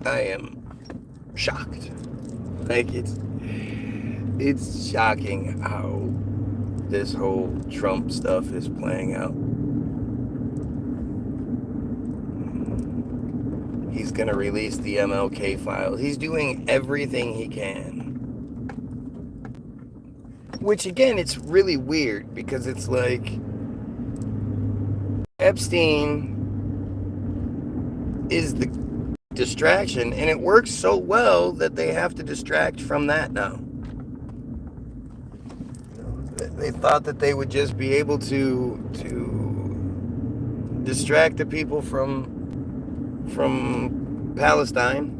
I am shocked. Like, it's shocking how this whole Trump stuff is playing out. He's gonna release the MLK files. He's doing everything he can. Which, again, it's really weird because it's like Epstein is the distraction, and it works so well that they have to distract from that now. They thought that they would just be able to distract the people from Palestine,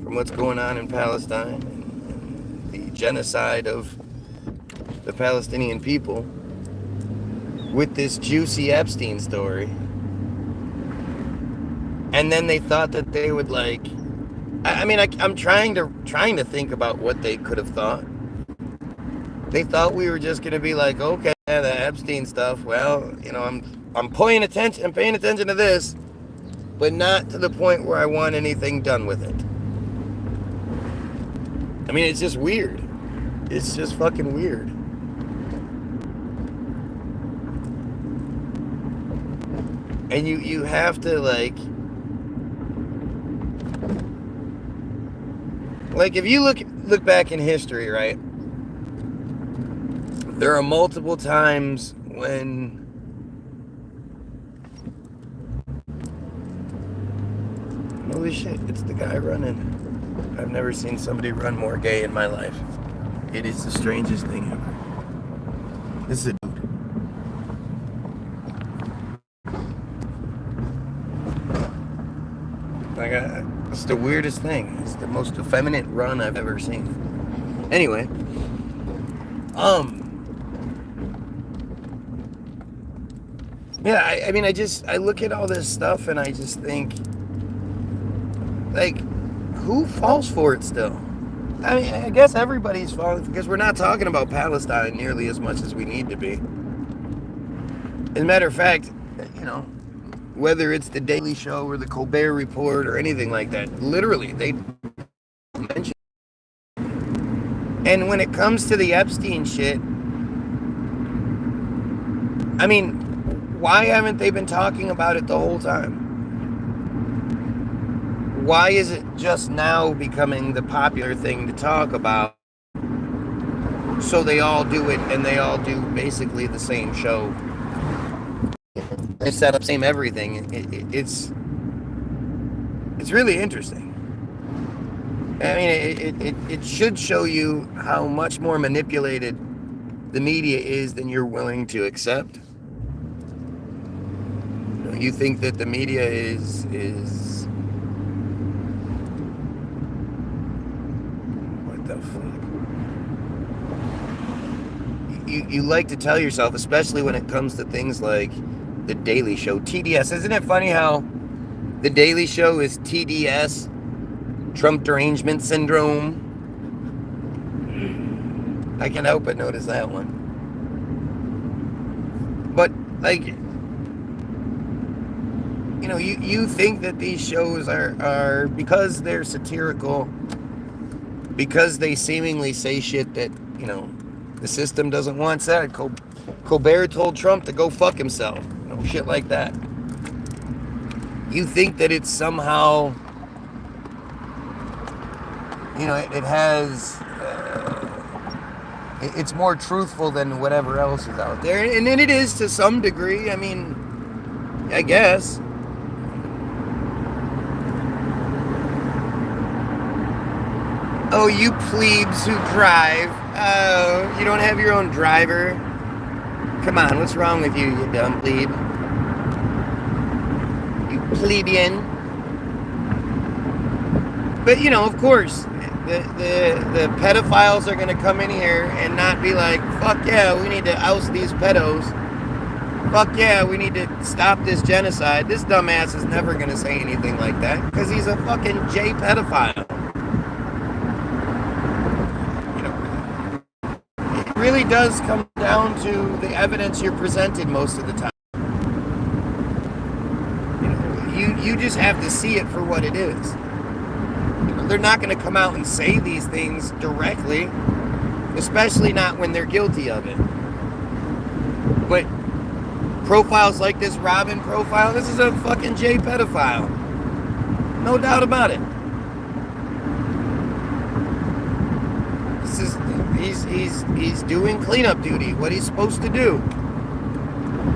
from what's going on in Palestine, and the genocide of the Palestinian people with this juicy Epstein story. And then they thought that they would, like, I'm trying to think about what they could have thought. They thought we were just gonna be like, okay, the Epstein stuff. Well, I'm paying attention to this, but not to the point where I want anything done with it. I mean, it's just weird. It's just fucking weird. And you have to, like, if you look back in history, right? There are multiple times when holy shit, it's the guy running. I've never seen somebody run more gay in my life. It is the strangest thing ever. This is a dude. It's the weirdest thing. It's the most effeminate run I've ever seen. Anyway, yeah, I look at all this stuff and I just think, like, who falls for it still? I mean, I guess everybody's falling, because we're not talking about Palestine nearly as much as we need to be. As a matter of fact, whether it's the Daily Show or the Colbert Report or anything like that, literally, they mention it. And when it comes to the Epstein shit, I mean, why haven't they been talking about it the whole time? Why is it just now becoming the popular thing to talk about? So they all do it, and they all do basically the same show. They set up same everything. It's really interesting. I mean, it should show you how much more manipulated the media is than you're willing to accept. You think that the media is what the fuck? You like to tell yourself, especially when it comes to things like the Daily Show, TDS. Isn't it funny how the Daily Show is TDS, Trump derangement syndrome? I can't help but notice that one. But, like, you think that these shows are because they're satirical, because they seemingly say shit that, the system doesn't want said. Colbert told Trump to go fuck himself. Shit like that. You think that it's somehow, it has, it's more truthful than whatever else is out there. And then it is to some degree. I mean, I guess. Oh, you plebes who drive. Oh, you don't have your own driver? Come on, what's wrong with you, you dumb plebe? You plebeian. But, of course, the pedophiles are going to come in here and not be like, fuck yeah, we need to oust these pedos. Fuck yeah, we need to stop this genocide. This dumbass is never going to say anything like that because he's a fucking J pedophile. It really does come down to the evidence you're presented most of the time. You just have to see it for what it is. they're not going to come out and say these things directly, especially not when they're guilty of it. But profiles like this Robin profile, this is a fucking J pedophile. No doubt about it. He's doing cleanup duty, what he's supposed to do.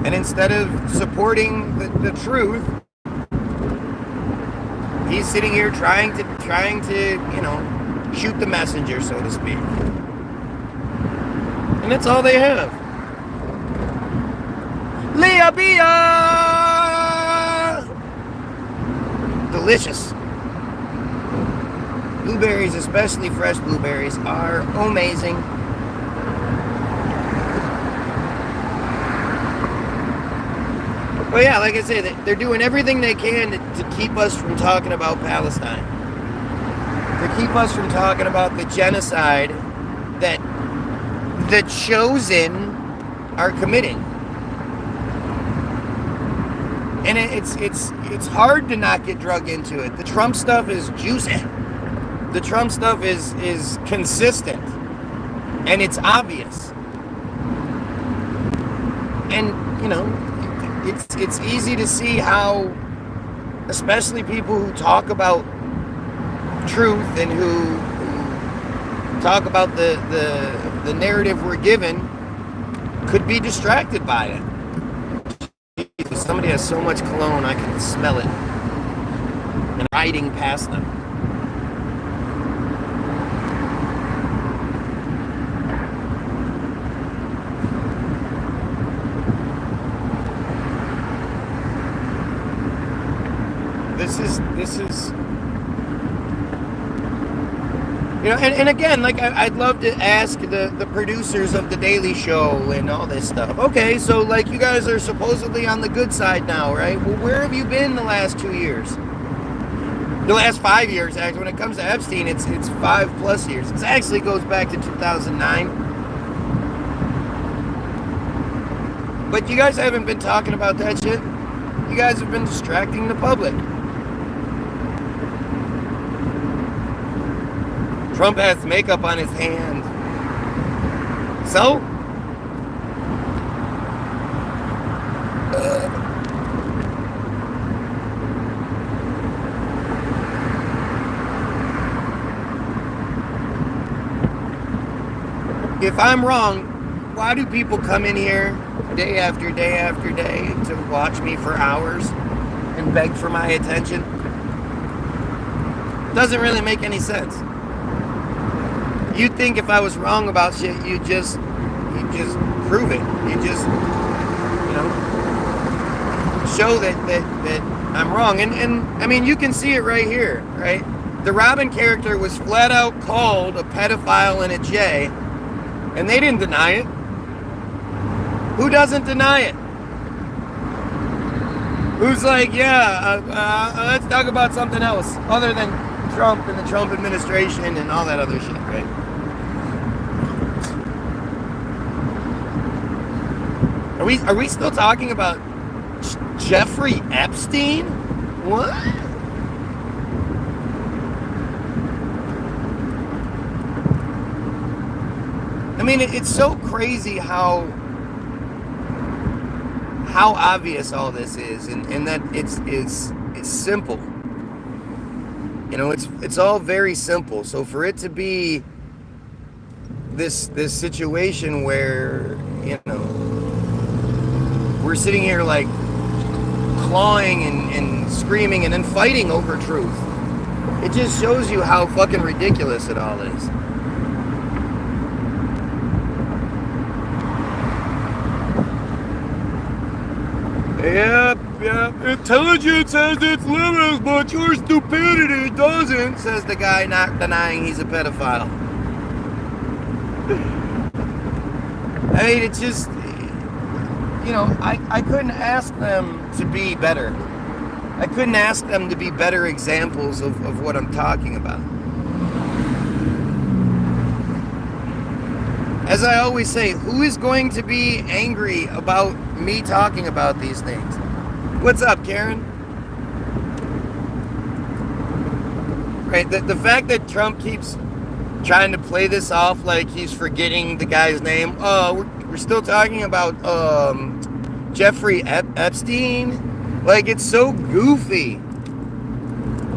And instead of supporting the truth, he's sitting here trying to, shoot the messenger, so to speak. And that's all they have. Leah Bia! Delicious. Blueberries, especially fresh blueberries, are amazing. Well, yeah, like I say, they're doing everything they can to keep us from talking about Palestine. To keep us from talking about the genocide that the chosen are committing. And it's hard to not get drug into it. The Trump stuff is juicy. The Trump stuff is consistent. And it's obvious. And, it's easy to see how, especially people who talk about truth and who talk about the narrative we're given, could be distracted by it. Somebody has so much cologne, I can smell it. And riding past them. This is, and again, like I'd love to ask the producers of The Daily Show and all this stuff. Okay, so like you guys are supposedly on the good side now, right? Well, where have you been the last 2 years? The last 5 years, actually. When it comes to Epstein, it's 5+ years. It actually goes back to 2009. But you guys haven't been talking about that shit. You guys have been distracting the public. Trump has makeup on his hand. So? If I'm wrong, why do people come in here day after day after day to watch me for hours and beg for my attention? Doesn't really make any sense. You'd think if I was wrong about shit, you'd just prove it. You just, show that I'm wrong. And I mean, you can see it right here, right? The Robin character was flat out called a pedophile and a J, and they didn't deny it. Who doesn't deny it? Who's like, let's talk about something else other than Trump and the Trump administration and all that other shit, right? Are we still talking about Jeffrey Epstein? What? I mean, it's so crazy how obvious all this is, and that it's simple. It's all very simple. So for it to be this situation where, we're sitting here like clawing and screaming and then fighting over truth, it just shows you how fucking ridiculous it all is. Yep. Intelligence has its limits, but your stupidity doesn't, says the guy not denying he's a pedophile. I mean, it's just, I couldn't ask them to be better. I couldn't ask them to be better examples of what I'm talking about. As I always say, who is going to be angry about me talking about these things? What's up, Karen? Right, Anyway, the fact that Trump keeps trying to play this off like he's forgetting the guy's name. We're still talking about Jeffrey Epstein. Like, it's so goofy.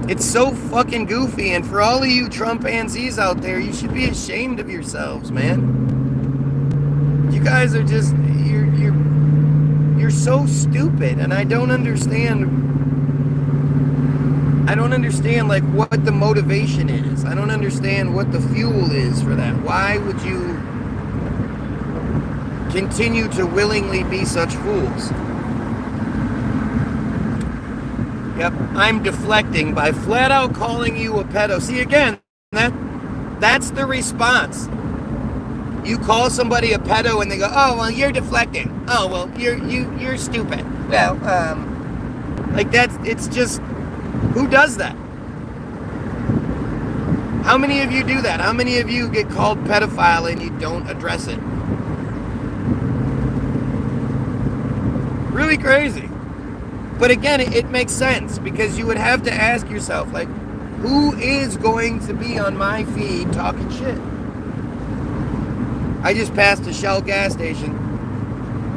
It's so fucking goofy. And for all of you Trumpanzees out there, you should be ashamed of yourselves, man. You guys are just you're so stupid, and I don't understand like what the motivation is. I don't understand what the fuel is for that. Why would you continue to willingly be such fools? Yep, I'm deflecting by flat out calling you a pedo. See, again, that's the response. You call somebody a pedo and they go, "Oh, well, you're deflecting. Oh, well, you're stupid." Well, like it's just, who does that? How many of you do that? How many of you get called pedophile and you don't address it? Really crazy. But again, it makes sense, because you would have to ask yourself, like, who is going to be on my feed talking shit? I just passed a Shell gas station,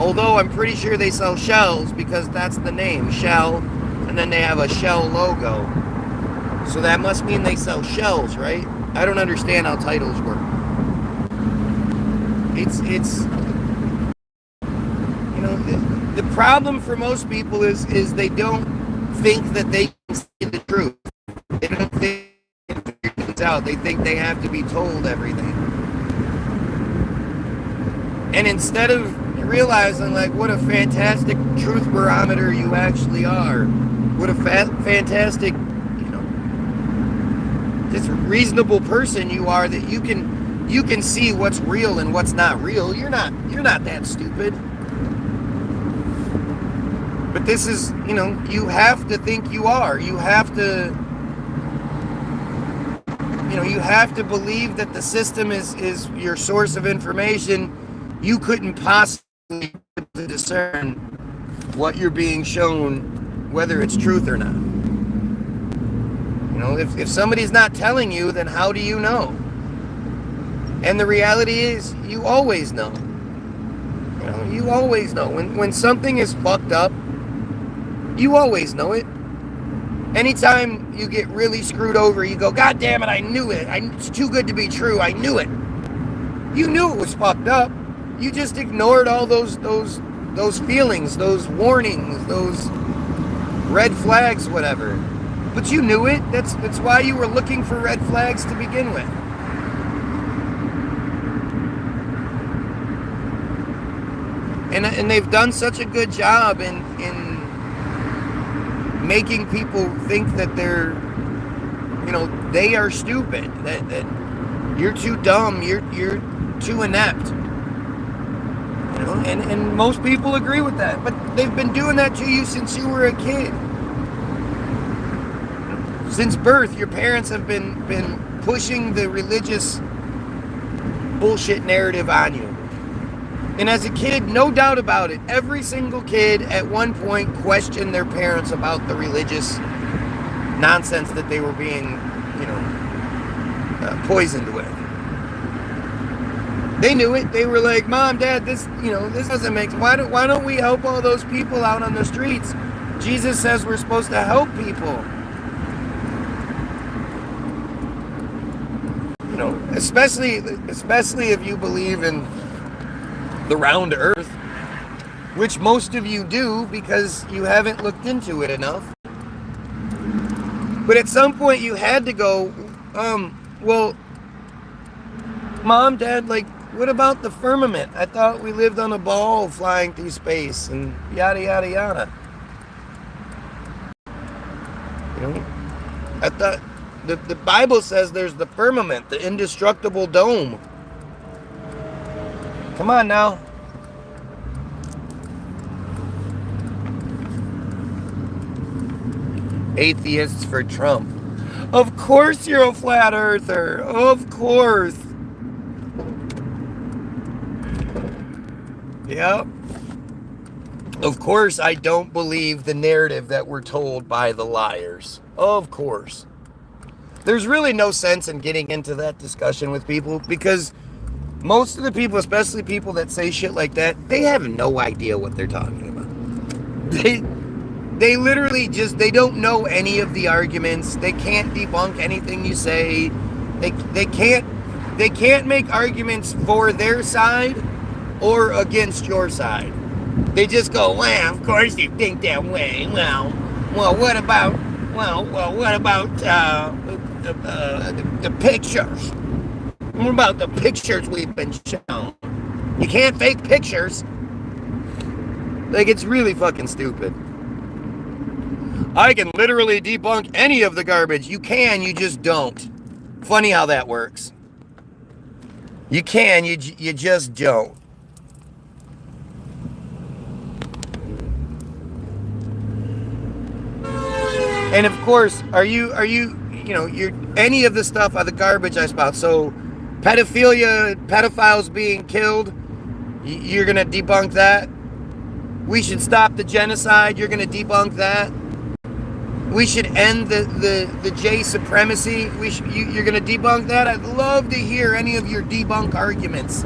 although I'm pretty sure they sell shells, because that's the name, Shell, and then they have a Shell logo. So that must mean they sell shells, right? I don't understand how titles work. It's you know, the problem for most people is they don't think that they can see the truth. They don't think it's out. They think they have to be told everything. And instead of realizing, like, what a fantastic truth barometer you actually are, what a fantastic, just reasonable person you are, that you can see what's real and what's not real. You're not that stupid. But this is, you have to think you are. You have to, you have to believe that the system is your source of information. You couldn't possibly discern what you're being shown, whether it's truth or not. If somebody's not telling you, then how do you know? And the reality is, you always know. You always know. When something is fucked up, you always know it. Anytime you get really screwed over, you go, "God damn it, I knew it. It's too good to be true. I knew it." You knew it was fucked up. You just ignored all those feelings, those warnings, those red flags, whatever. But you knew it. That's why you were looking for red flags to begin with. And they've done such a good job in making people think that they're, they are stupid, that you're too dumb, you're too inept. And most people agree with that. But they've been doing that to you since you were a kid. Since birth, your parents have been pushing the religious bullshit narrative on you. And as a kid, no doubt about it, every single kid at one point questioned their parents about the religious nonsense that they were being, poisoned with. They knew it. They were like, "Mom, Dad, this doesn't make sense. Why don't we help all those people out on the streets? Jesus says we're supposed to help people." Especially if you believe in the round earth, which most of you do because you haven't looked into it enough. But at some point you had to go, well, Mom, Dad, like, what about the firmament? I thought we lived on a ball flying through space and yada, yada, yada. I thought the Bible says there's the firmament, the indestructible dome. Come on now. Atheists for Trump. Of course you're a flat earther. Of course. Yep. Of course I don't believe the narrative that we're told by the liars. Of course. there's really no sense in getting into that discussion with people, because most of the people, especially people that say shit like that, they have no idea what they're talking about. They literally just, they don't know any of the arguments. They can't debunk anything you say. They can't make arguments for their side or against your side. They just go, well, of course you think that way. Well, what about the pictures? What about the pictures we've been shown? You can't fake pictures. Like, it's really fucking stupid. I can literally debunk any of the garbage. You can, you just don't. Funny how that works. You can, you just don't. And of course, are you you're any of the stuff are the garbage I spout. So pedophilia, pedophiles being killed, you're going to debunk that. We should stop the genocide, you're going to debunk that. We should end the J supremacy, you're going to debunk that. I'd love to hear any of your debunk arguments.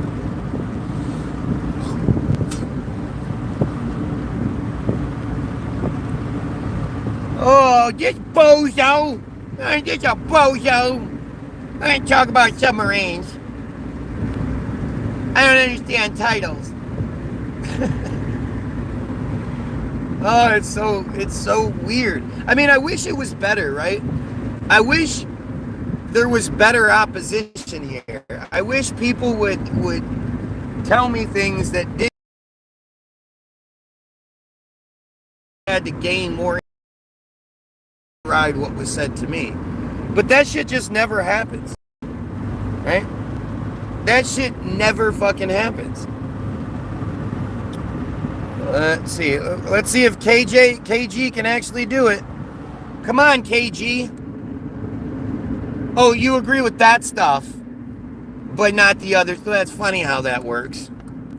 Oh, this bozo! This a bozo! I ain't talk about submarines. I don't understand titles. Oh, it's so weird. I mean, I wish it was better, right? I wish there was better opposition here. I wish people would tell me things that didn't had to gain more ride what was said to me. But that shit just never happens. Right? That shit never fucking happens. Let's see. Let's see if KG can actually do it. Come on, KG. Oh, you agree with that stuff, but not the other. So that's funny how that works.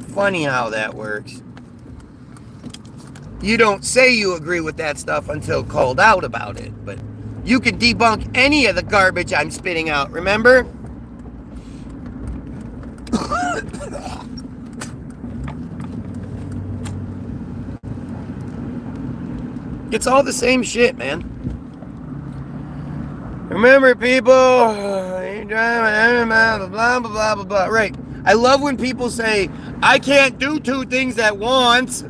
Funny how that works. You don't say you agree with that stuff until called out about it, but you can debunk any of the garbage I'm spitting out, remember? It's all the same shit, man. Remember, people, blah, blah, blah, blah, blah. Right. I love when people say, I can't do two things at once.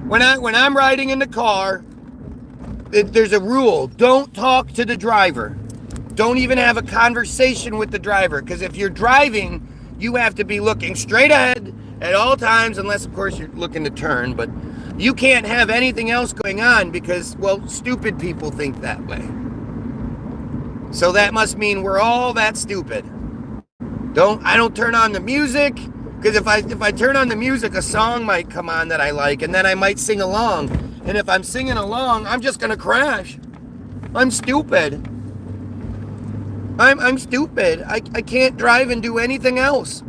When I'm riding in the car, there's a rule. Don't talk to the driver. Don't even have a conversation with the driver. Because if you're driving, you have to be looking straight ahead at all times, unless, of course, you're looking to turn. But you can't have anything else going on because, well, stupid people think that way. So that must mean we're all that stupid. I don't turn on the music, because if I turn on the music, a song might come on that I like, and then I might sing along. And if I'm singing along, I'm just gonna crash. I'm stupid. I'm stupid. I can't drive and do anything else.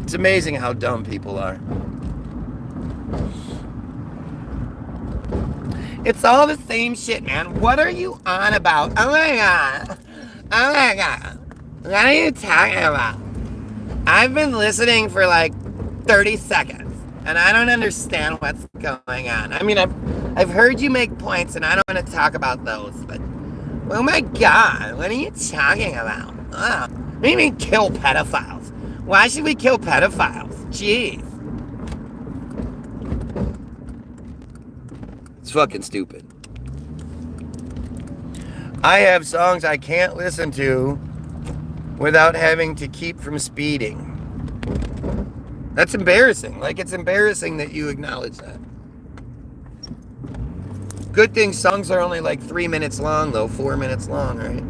It's amazing how dumb people are. It's all the same shit, man. What are you on about? Oh my god. Oh my god. What are you talking about? I've been listening for like 30 seconds, and I don't understand what's going on. I mean, I've heard you make points, and I don't want to talk about those, but oh my god, what are you talking about? What do you mean kill pedophiles? Why should we kill pedophiles? Jeez. It's fucking stupid. I have songs I can't listen to without having to keep from speeding. That's embarrassing. Like, it's embarrassing that you acknowledge that. Good thing songs are only like 3 minutes long, though. 4 minutes long, right?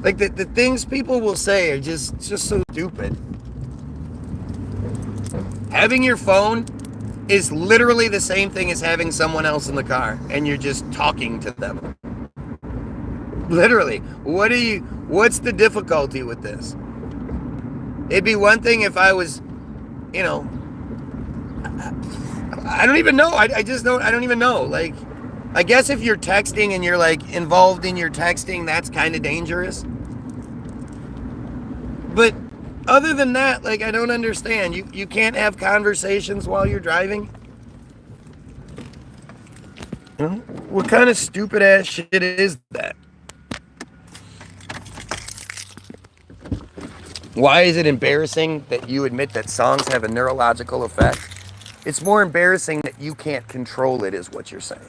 Like, the things people will say are just so stupid. Having your phone is literally the same thing as having someone else in the car, and you're just talking to them. Literally. What's the difficulty with this? It'd be one thing if I was, I don't even know. I just don't. I don't even know. Like, I guess if you're texting and you're like involved in your texting, that's kind of dangerous. But other than that, like, I don't understand. You can't have conversations while you're driving. You know? What kind of stupid ass shit is that? Why is it embarrassing that you admit that songs have a neurological effect? It's more embarrassing that you can't control it, is what you're saying.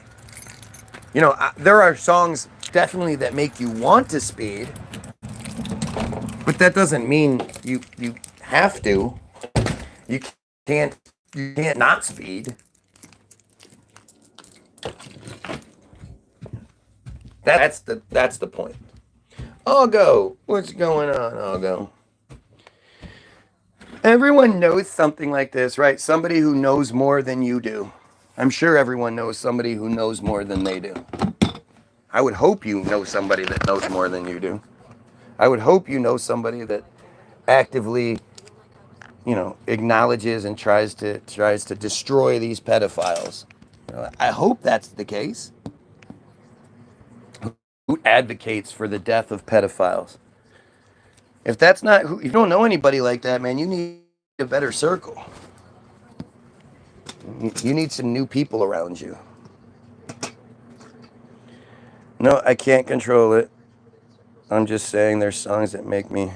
You know, there are songs definitely that make you want to speed, but that doesn't mean you have to. You can't you can't not speed. That's the point. I'll go. What's going on? I'll go. Everyone knows something like this, right? Somebody who knows more than you do. I'm sure everyone knows somebody who knows more than they do. I would hope you know somebody that knows more than you do. I would hope you know somebody that actively, acknowledges and tries to destroy these pedophiles. I hope that's the case. Who advocates for the death of pedophiles? If that's not who, if you don't know anybody like that, man, you need a better circle. You need some new people around you. No, I can't control it. I'm just saying there's songs that make me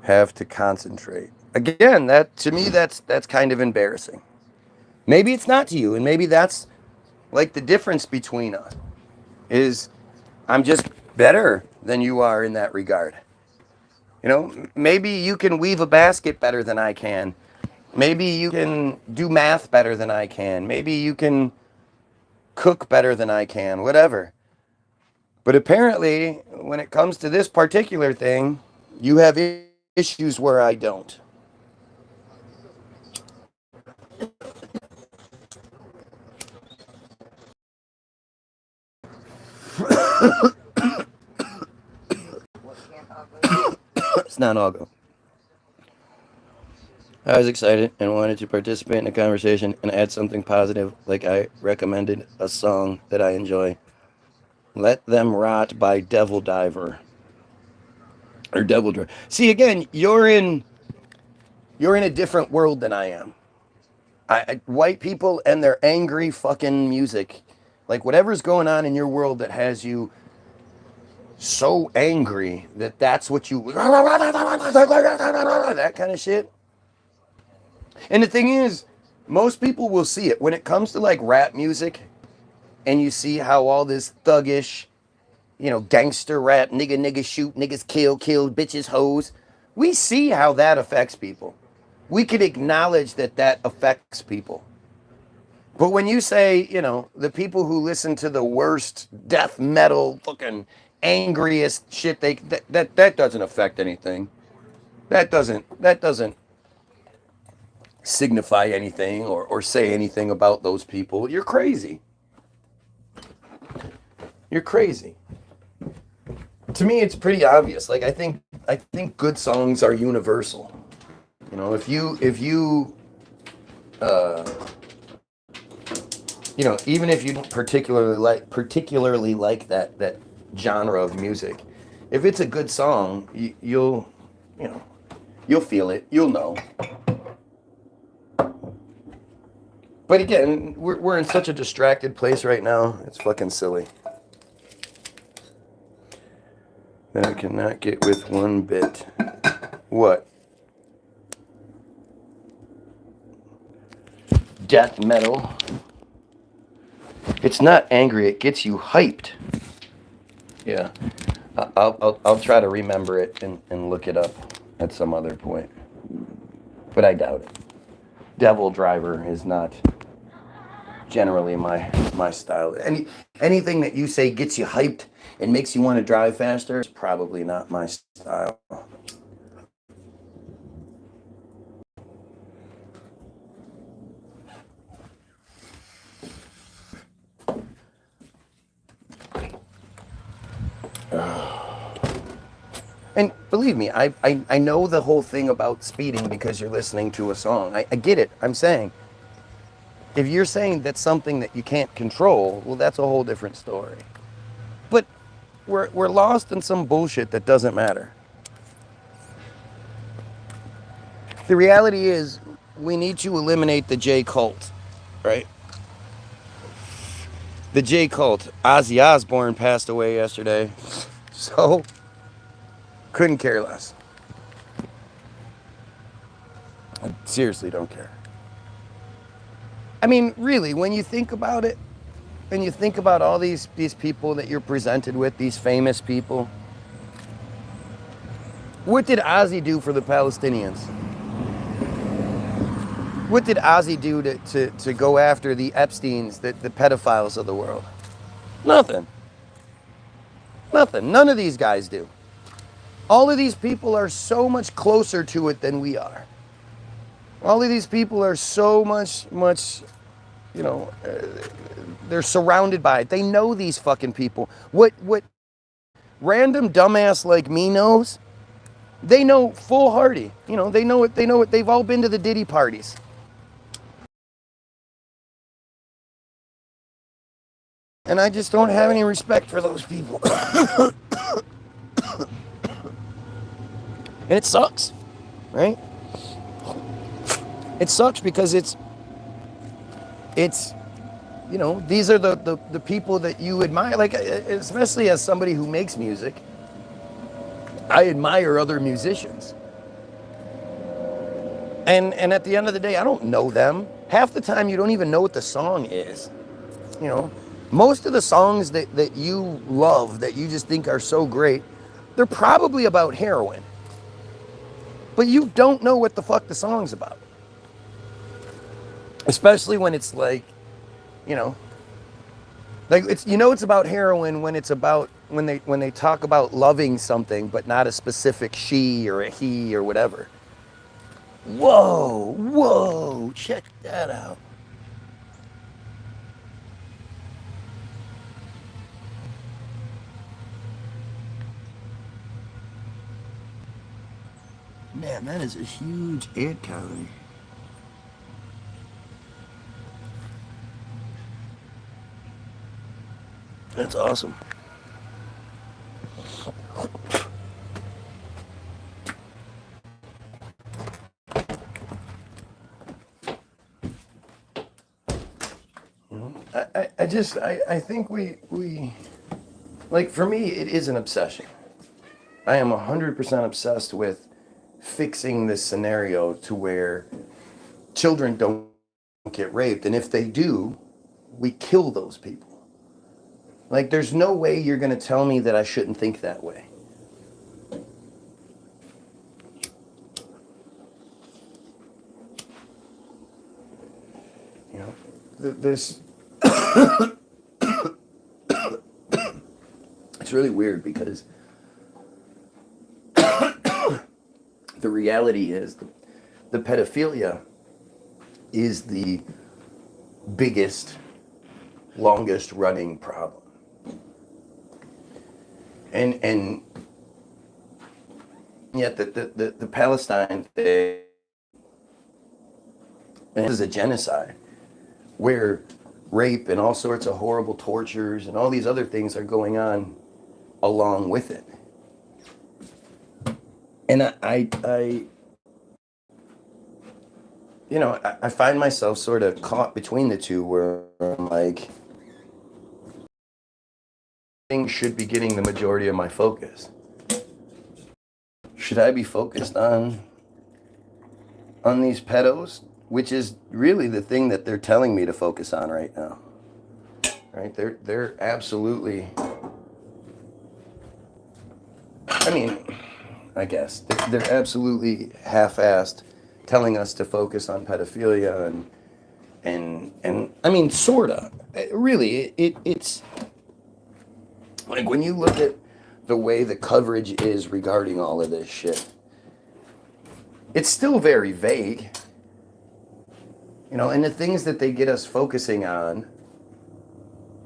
have to concentrate. Again, that to me that's kind of embarrassing. Maybe it's not to you, and maybe that's like the difference between us is I'm just better than you are in that regard. Maybe you can weave a basket better than I can. Maybe you can do math better than I can. Maybe you can cook better than I can, whatever. But apparently, when it comes to this particular thing, you have issues where I don't. It's not all go. I was excited and wanted to participate in the conversation and add something positive, like I recommended a song that I enjoy. Let Them Rot by Devil Diver. Or Devil Driver. See, again, you're in a different world than I am. White people and their angry fucking music. Like whatever's going on in your world that has you so angry that that's what you that kind of shit. And the thing is, most people will see it when it comes to like rap music, and you see how all this thuggish, gangster rap, nigga shoot, niggas kill, bitches hoes. We see how that affects people. We can acknowledge that that affects people. But when you say, the people who listen to the worst death metal, fucking angriest shit, that doesn't affect anything. That doesn't signify anything or say anything about those people. You're crazy. You're crazy. To me, it's pretty obvious. Like I think good songs are universal. If you even if you don't particularly like that genre of music, if it's a good song, you'll feel it. You'll know. But again, we're in such a distracted place right now. It's fucking silly. That I cannot get with one bit. What? Death metal. It's not angry. It gets you hyped. Yeah. I'll try to remember it and look it up at some other point. But I doubt it. Devil Driver is not generally my style. Anything that you say gets you hyped and makes you want to drive faster is probably not my style. And believe me, I know the whole thing about speeding because you're listening to a song. I get it. I'm saying, if you're saying that's something that you can't control, well, that's a whole different story. But we're lost in some bullshit that doesn't matter. The reality is, we need to eliminate the J cult, right? The J cult. Ozzy Osbourne passed away yesterday, so couldn't care less. I seriously don't care. I mean, really, when you think about it, and you think about all these people that you're presented with, these famous people, what did Ozzy do for the Palestinians? What did Ozzy do to go after the Epsteins, the pedophiles of the world? Nothing. Nothing. None of these guys do. All of these people are so much closer to it than we are. All of these people are so much, you know, they're surrounded by it. They know these fucking people. What random dumbass like me knows, they know full hardy. You know, they know it. They've all been to the Diddy parties. And I just don't have any respect for those people. And it sucks, right? It sucks because it's you know, these are the people that you admire, like, especially as somebody who makes music, I admire other musicians. And at the end of the day, I don't know them. Half the time you don't even know what the song is. You know, most of the songs that you love, that you just think are so great, they're probably about heroin. But you don't know what the fuck the song's about. Especially when it's like, you know, like it's, you know, it's about heroin when it's about, when they talk about loving something, but not a specific she or a he or whatever. Whoa, check that out. Man, that is a huge ant colony. That's awesome. I think we, like, for me, it is an obsession. I am 100% obsessed with fixing this scenario to where children don't get raped. And if they do, we kill those people. Like, there's no way you're going to tell me that I shouldn't think that way. You know, this it's really weird because the reality is the pedophilia is the biggest, longest running problem. And yet the Palestine thing is a genocide where rape and all sorts of horrible tortures and all these other things are going on along with it. And I you know, I find myself sort of caught between the two where I'm like, things should be getting the majority of my focus. Should I be focused on these pedos, which is really the thing that they're telling me to focus on right now? Right? They're absolutely, I mean, I guess they're absolutely half-assed telling us to focus on pedophilia and I mean, sorta. Really, it's like when you look at the way the coverage is regarding all of this shit, it's still very vague. You know, and the things that they get us focusing on,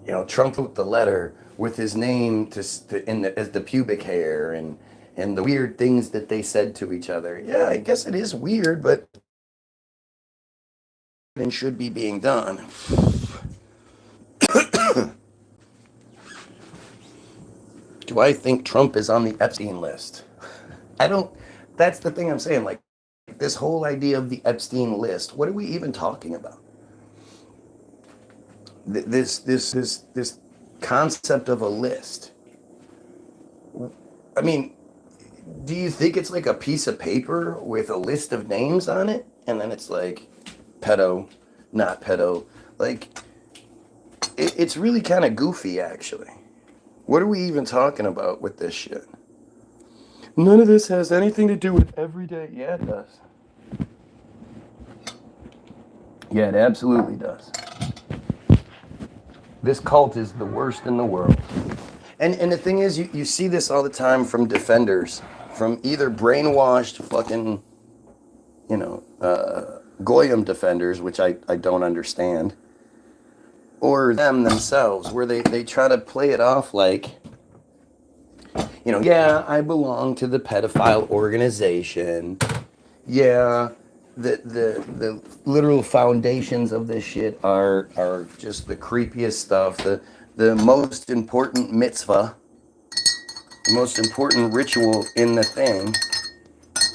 you know, Trump wrote the letter with his name as the pubic hair, and and the weird things that they said to each other. Yeah, I guess it is weird, but it should be being done. Do I think Trump is on the Epstein list? I don't. That's the thing I'm saying. Like, this whole idea of the Epstein list. What are we even talking about? This concept of a list. I mean, do you think it's like a piece of paper with a list of names on it, and then it's like pedo, not pedo? Like, it's really kind of goofy, actually. What are we even talking about with this shit? None of this has anything to do with everyday. Yeah, it does. Yeah, it absolutely does. This cult is the worst in the world. And the thing is, you see this all the time from defenders, from either brainwashed fucking, Goyim defenders, which I don't understand, or them themselves, where they try to play it off like, yeah, I belong to the pedophile organization. Yeah, the literal foundations of this shit are just the creepiest stuff. The most important mitzvah, the most important ritual in the thing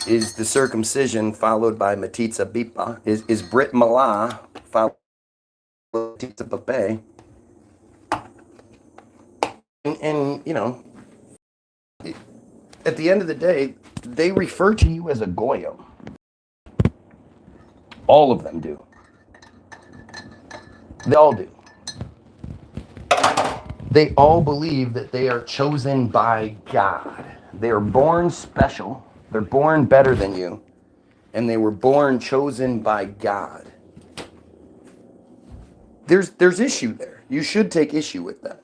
is the circumcision followed by Matitza Bipa, is Brit Milah followed by Matitza Pape. And at the end of the day, they refer to you as a goyim. All of them do. They all do. They all believe that they are chosen by God. They are born special. They're born better than you. And they were born chosen by God. There's issue there. You should take issue with that.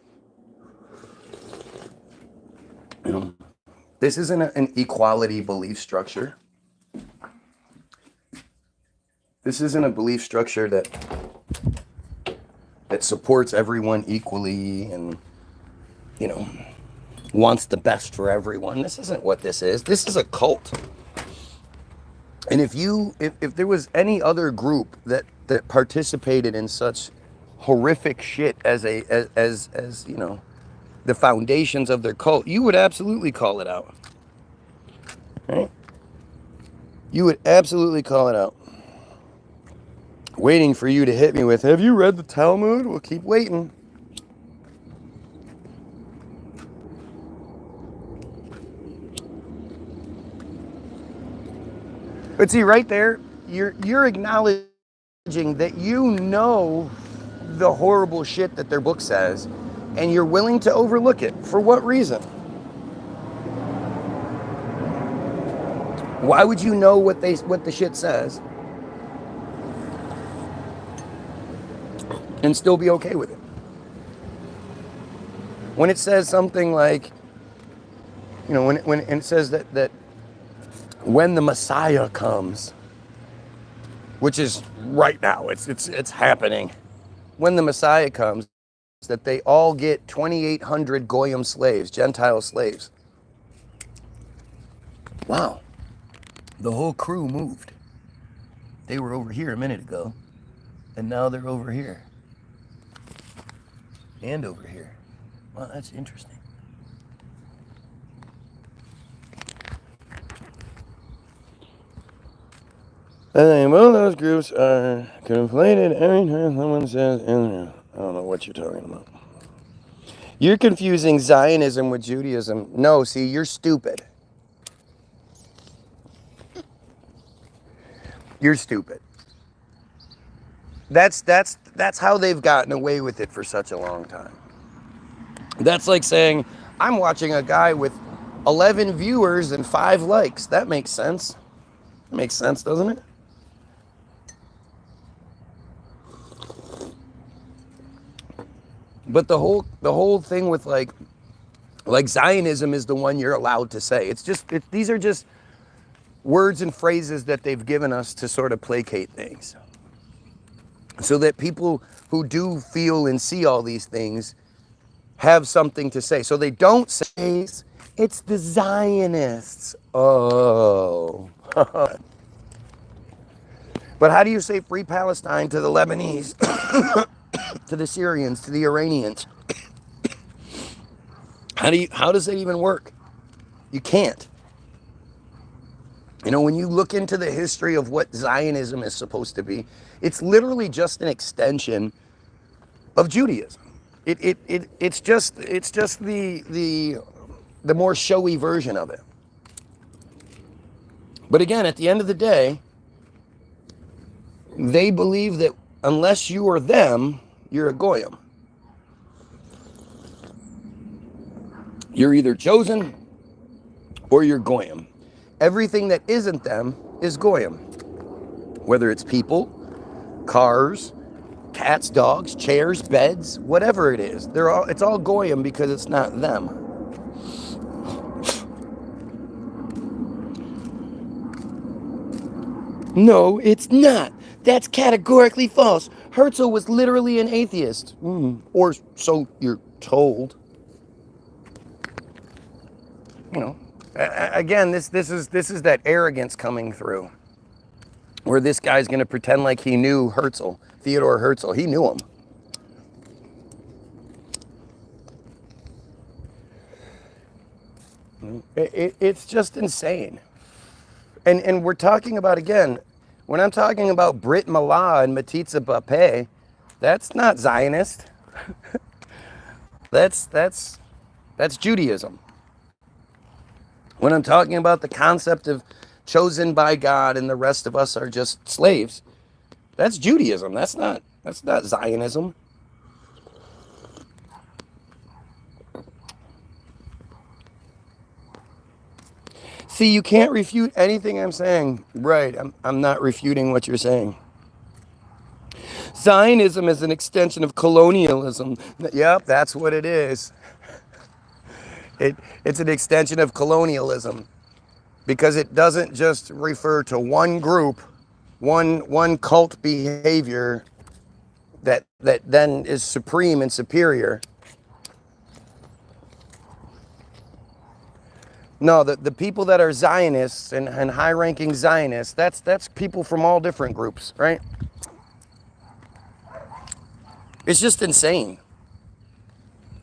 This isn't an equality belief structure. This isn't a belief structure that supports everyone equally and, wants the best for everyone. This isn't what this is. This is a cult. And if there was any other group that participated in such horrific shit as the foundations of their cult, you would absolutely call it out. Right? You would absolutely call it out. Waiting for you to hit me with, have you read the Talmud? We'll keep waiting. But see, right there, you're acknowledging that you know the horrible shit that their book says, and you're willing to overlook it. For what reason? Why would you know what the shit says and still be okay with it? When it says something like, when it says that when the Messiah comes, which is right now, it's happening. When the Messiah comes, that they all get 2,800 Goyim slaves, Gentile slaves. Wow. The whole crew moved. They were over here a minute ago, and now they're over here. And over here. Wow, that's interesting. I think both those groups are conflated every time someone says Israel. I don't know what you're talking about. You're confusing Zionism with Judaism. No, see, you're stupid. You're stupid. That's how they've gotten away with it for such a long time. That's like saying, I'm watching a guy with 11 viewers and 5 likes. That makes sense. It makes sense, doesn't it? But the whole thing with like Zionism is the one you're allowed to say. These are just words and phrases that they've given us to sort of placate things. So that people who do feel and see all these things have something to say. So they don't say It's the Zionists. Oh. But how do you say free Palestine to the Lebanese, to the Syrians, to the Iranians? How does it even work? You can't. You know, when you look into the history of what Zionism is supposed to be, it's literally just an extension of Judaism. It's just the more showy version of it. But again, at the end of the day, they believe that unless you are them, you're a goyim. You're either chosen or you're goyim. Everything that isn't them is goyim. Whether it's people, cars, cats, dogs, chairs, beds, whatever it is. It's all goyim because it's not them. No, it's not. That's categorically false. Herzl was literally an atheist. Or so you're told. You know, again, this is that arrogance coming through. Where this guy's going to pretend like he knew Herzl, Theodore Herzl. He knew him. It's just insane. And we're talking about, again, when I'm talking about Brit Milah and Matitza Bapeh, that's not Zionist. that's Judaism. When I'm talking about the concept of chosen by God and the rest of us are just slaves, that's Judaism. That's not Zionism. See, you can't refute anything I'm saying. Right, I'm not refuting what you're saying. Zionism is an extension of colonialism. Yep, that's what it is. It's an extension of colonialism because it doesn't just refer to one group, one cult behavior that then is supreme and superior. No, the people that are Zionists and high-ranking Zionists, that's people from all different groups, right? It's just insane.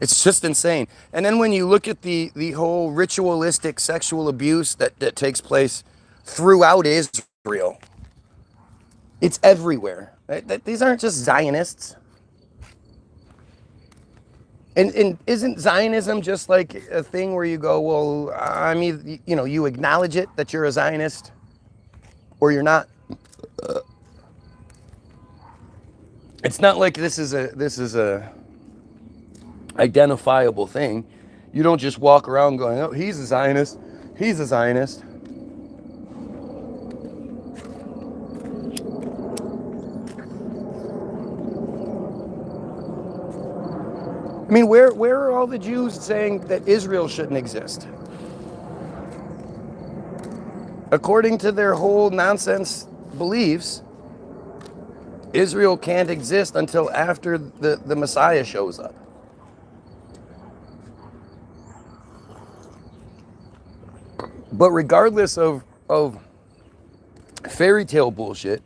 It's just insane. And then when you look at the whole ritualistic sexual abuse that takes place throughout Israel, it's everywhere. These aren't just Zionists. And isn't Zionism just like a thing where you go, well, I mean, you know, you acknowledge it that you're a Zionist or you're not? It's not like this is a identifiable thing. You don't just walk around going, oh, he's a Zionist. He's a Zionist. I mean, where are all the Jews saying that Israel shouldn't exist? According to their whole nonsense beliefs, Israel can't exist until after the Messiah shows up. But regardless of fairy tale bullshit,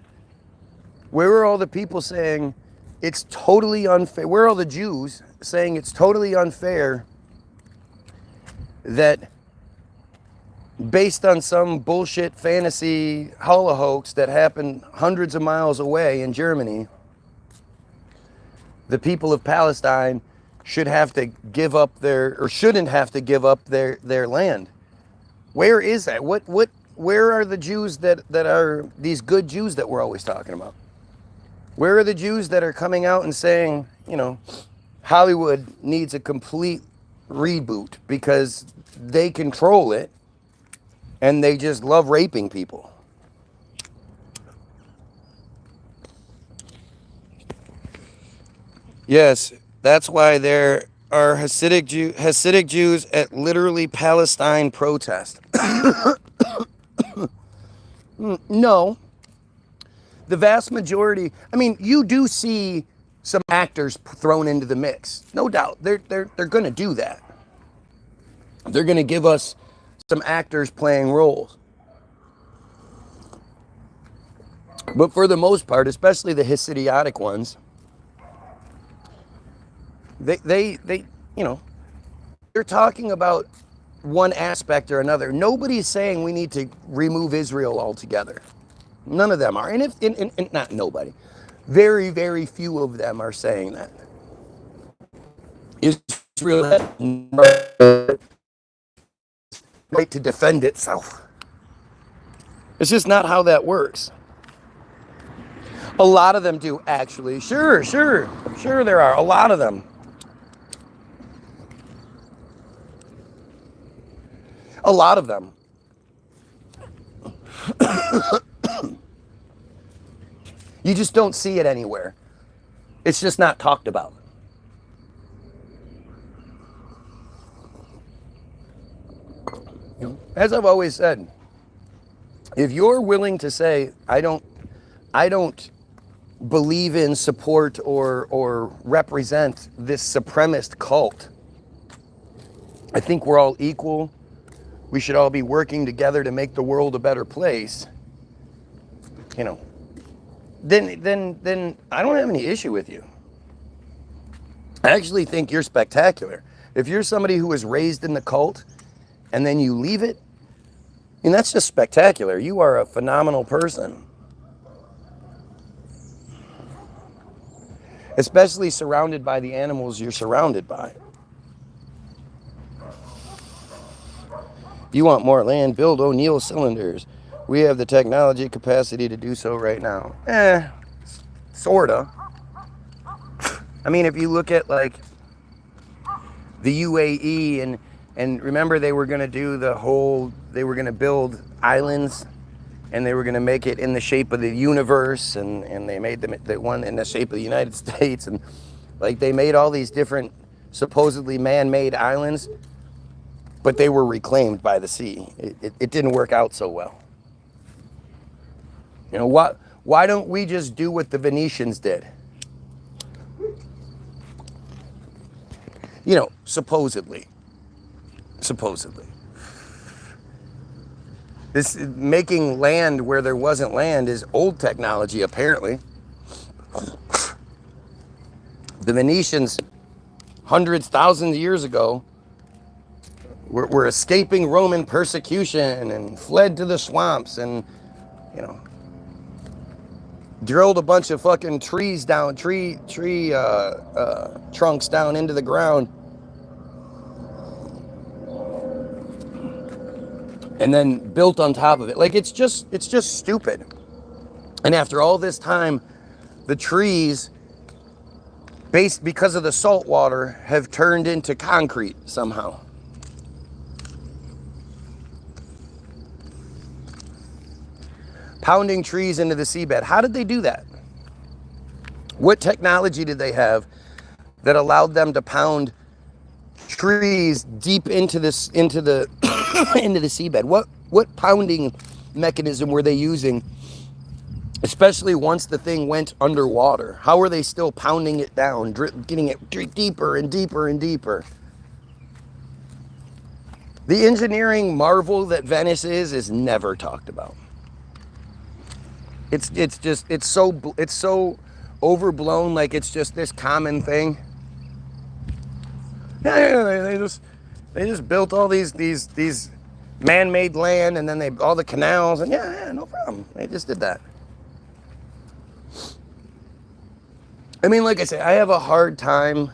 where are all the people saying it's totally unfair? Where are all the Jews saying it's totally unfair that based on some bullshit fantasy hoax that happened hundreds of miles away in Germany, the people of Palestine should have to give up shouldn't have to give up their land? Where is that? Where are the Jews that are these good Jews that we're always talking about? Where are the Jews that are coming out and saying, you know, Hollywood needs a complete reboot because they control it and they just love raping people? Yes, that's why there are Hasidic Jews at literally Palestine protest. No. The vast majority, I mean, you do see some actors thrown into the mix. No doubt. They're going to do that. They're going to give us some actors playing roles. But for the most part, especially the Hasidic ones, they you know, they're talking about one aspect or another. Nobody's saying we need to remove Israel altogether. None of them are. And if and not nobody. Very, very few of them are saying that. Israel has no right to defend itself. It's just not how that works. A lot of them do, actually. Sure there are. A lot of them. A lot of them. You just don't see it anywhere. It's just not talked about. As I've always said, if you're willing to say, I don't believe in, support, or represent this supremacist cult, I think we're all equal. We should all be working together to make the world a better place. You know, then I don't have any issue with you. I actually think you're spectacular. If you're somebody who was raised in the cult and then you leave it, I mean, that's just spectacular. You are a phenomenal person. Especially surrounded by the animals you're surrounded by. If you want more land, build O'Neill cylinders. We have the technology capacity to do so right now. Sorta. I mean, if you look at like the UAE and remember they were going to do they were going to build islands and they were going to make it in the shape of the universe and they made them the one in the shape of the United States, and like they made all these different supposedly man-made islands, but they were reclaimed by the sea. It didn't work out so well. You know, why don't we just do what the Venetians did? You know, supposedly. This making land where there wasn't land is old technology, apparently. The Venetians, hundreds, thousands of years ago, were escaping Roman persecution and fled to the swamps and, you know, drilled a bunch of fucking trees down, tree trunks down into the ground. And then built on top of it. Like, it's just stupid. And after all this time, the trees, because of the salt water, have turned into concrete somehow. Pounding trees into the seabed. How did they do that? What technology did they have that allowed them to pound trees deep into the into the seabed? What pounding mechanism were they using, especially once the thing went underwater? How were they still pounding it down, getting it deeper and deeper and deeper? The engineering marvel that Venice is never talked about. It's so overblown, like it's just this common thing. Yeah, they just built all these man-made land, and then all the canals, and yeah, no problem. They just did that. I mean, like I say, I have a hard time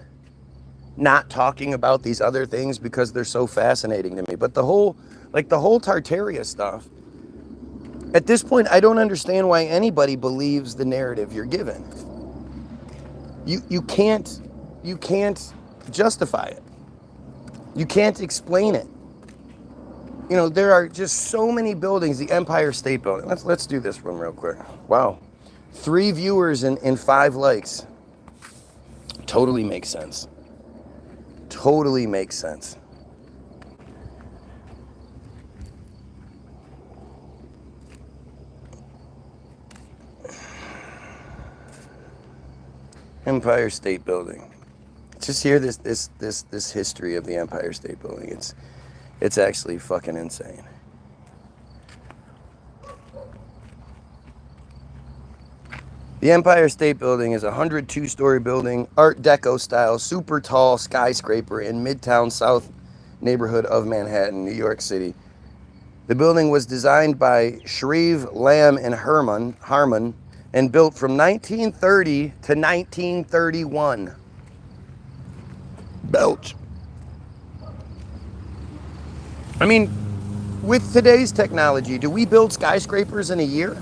not talking about these other things because they're so fascinating to me. But the whole Tartaria stuff, at this point, I don't understand why anybody believes the narrative you're given. You can't justify it. You can't explain it. You know, there are just so many buildings. The Empire State Building. Let's do this one real quick. Wow, 3 viewers and 5 likes. Totally makes sense. Totally makes sense. Empire State Building. Just hear this history of the Empire State Building. It's actually fucking insane. The Empire State Building is a 102-story building, Art Deco style, super tall skyscraper in Midtown South neighborhood of Manhattan, New York City. The building was designed by Shreve, Lamb, and Harmon, and built from 1930 to 1931. Belch. I mean, with today's technology, do we build skyscrapers in a year?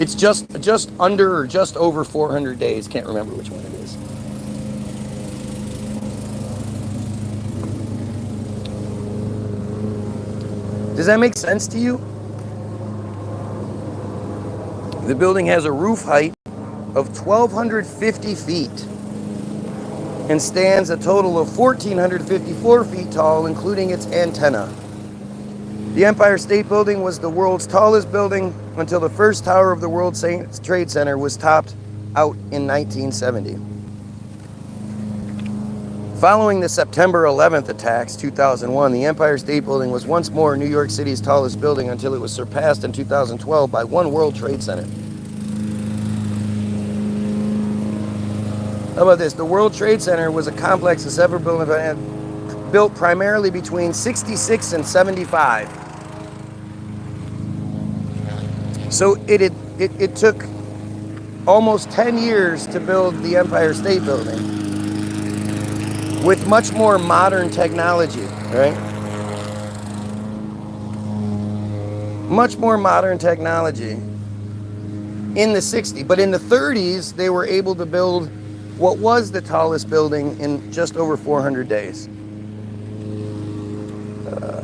It's just under or just over 400 days. Can't remember which one it is. Does that make sense to you? The building has a roof height of 1,250 feet and stands a total of 1,454 feet tall, including its antenna. The Empire State Building was the world's tallest building until the first tower of the World Trade Center was topped out in 1970. Following the September 11th attacks, 2001, the Empire State Building was once more New York City's tallest building until it was surpassed in 2012 by One World Trade Center. How about this? The World Trade Center was a complex of several buildings built primarily between 66 and 75. So it took almost 10 years to build the Empire State Building with much more modern technology, right? Much more modern technology in the 60s. But in the 30s, they were able to build what was the tallest building in just over 400 days.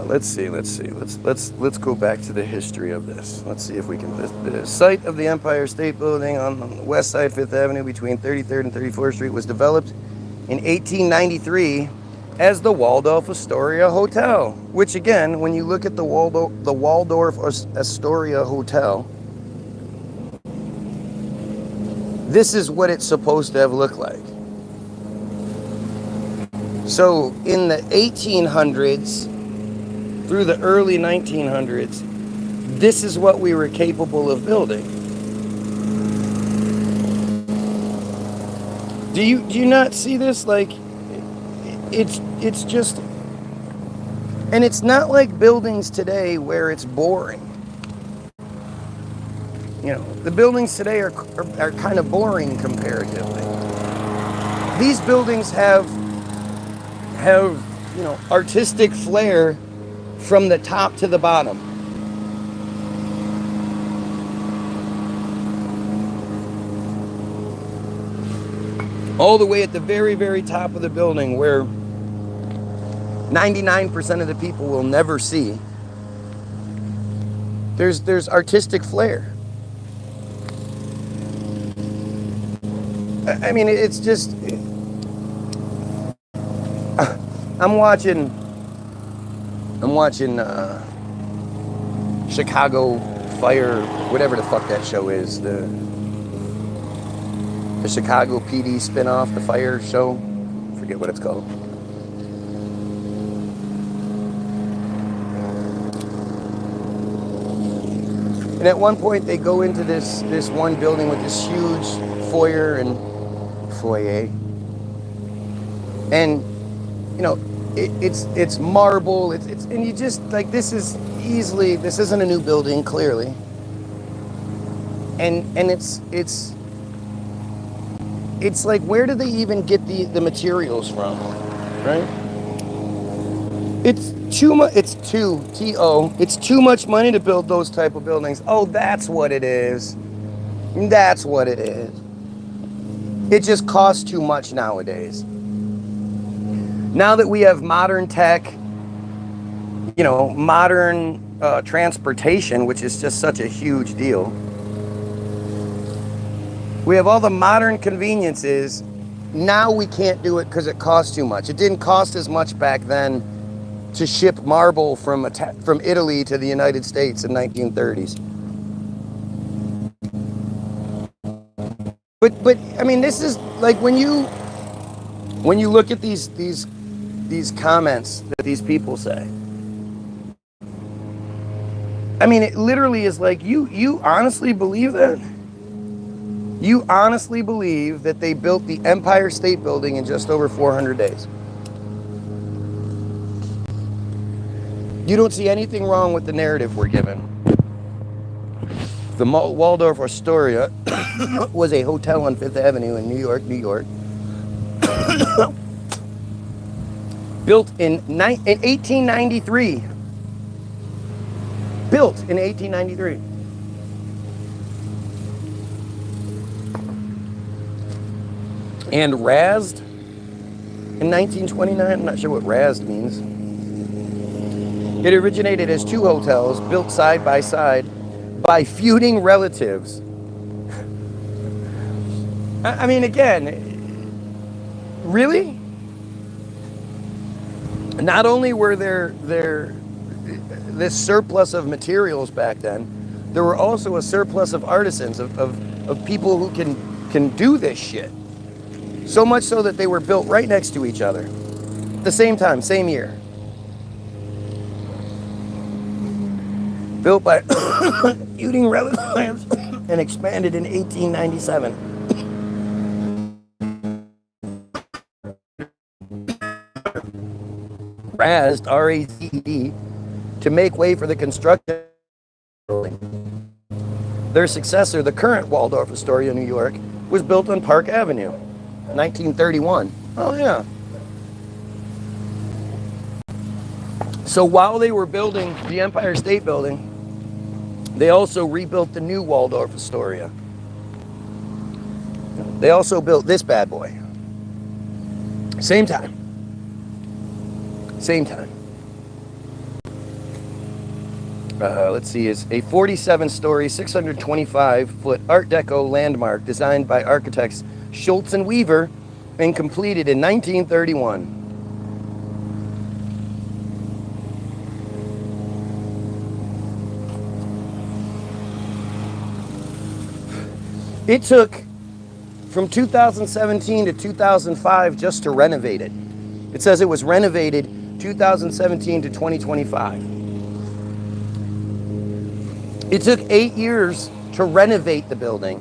Let's see. Let's go back to the history of this. Let's see if we can. The site of the Empire State Building on the west side, 5th Avenue, between 33rd and 34th Street, was developed in 1893 as the Waldorf Astoria Hotel. Which, again, when you look at the Waldorf Astoria Hotel, this is what it's supposed to have looked like. So in the 1800s through the early 1900s, this is what we were capable of building. Do you not see this? Like, it's just, and it's not like buildings today where it's boring. You know, the buildings today are kind of boring comparatively. These buildings have you know, artistic flair from the top to the bottom. All the way at the very, very top of the building, where 99% of the people will never see. There's artistic flair. I mean, it's just, I'm watching Chicago Fire, whatever the fuck that show is, the Chicago PD spinoff, the Fire show, forget what it's called. And at one point they go into this one building with this huge foyer, and you know, it's marble, it's and you just like, this isn't a new building, clearly, and it's like, where do they even get the materials from, right? It's too much money to build those type of buildings. Oh, that's what it is. That's what it is. It just costs too much nowadays. Now that we have modern tech, you know, modern transportation, which is just such a huge deal. We have all the modern conveniences. Now we can't do it because it costs too much. It didn't cost as much back then to ship marble from Italy to the United States in 1930s. But I mean, this is like, when you look at these these comments that these people say. I mean, it literally is like, you honestly believe that? You honestly believe that they built the Empire State Building in just over 400 days? You don't see anything wrong with the narrative we're given. The Waldorf Astoria was a hotel on Fifth Avenue in New York, New York. Built in 1893. Built in 1893. And razed in 1929. I'm not sure what razed means. It originated as two hotels built side by side by feuding relatives. I mean, again, really? Not only were there this surplus of materials back then, there were also a surplus of artisans, of people who can do this shit. So much so that they were built right next to each other. At the same time, same year. Built by feuding relatives and expanded in 1897. Razed, R-A-Z-E-D, to make way for the construction building. Their successor, the current Waldorf Astoria, New York, was built on Park Avenue, 1931. Oh, yeah. So while they were building the Empire State Building, they also rebuilt the new Waldorf Astoria. They also built this bad boy. Same time. Same time. Let's see, is a 47-story, 625-foot Art Deco landmark designed by architects Schultz and Weaver and completed in 1931. It took from 2017 to 2005 just to renovate it. It says it was renovated 2017 to 2025. It took 8 years to renovate the building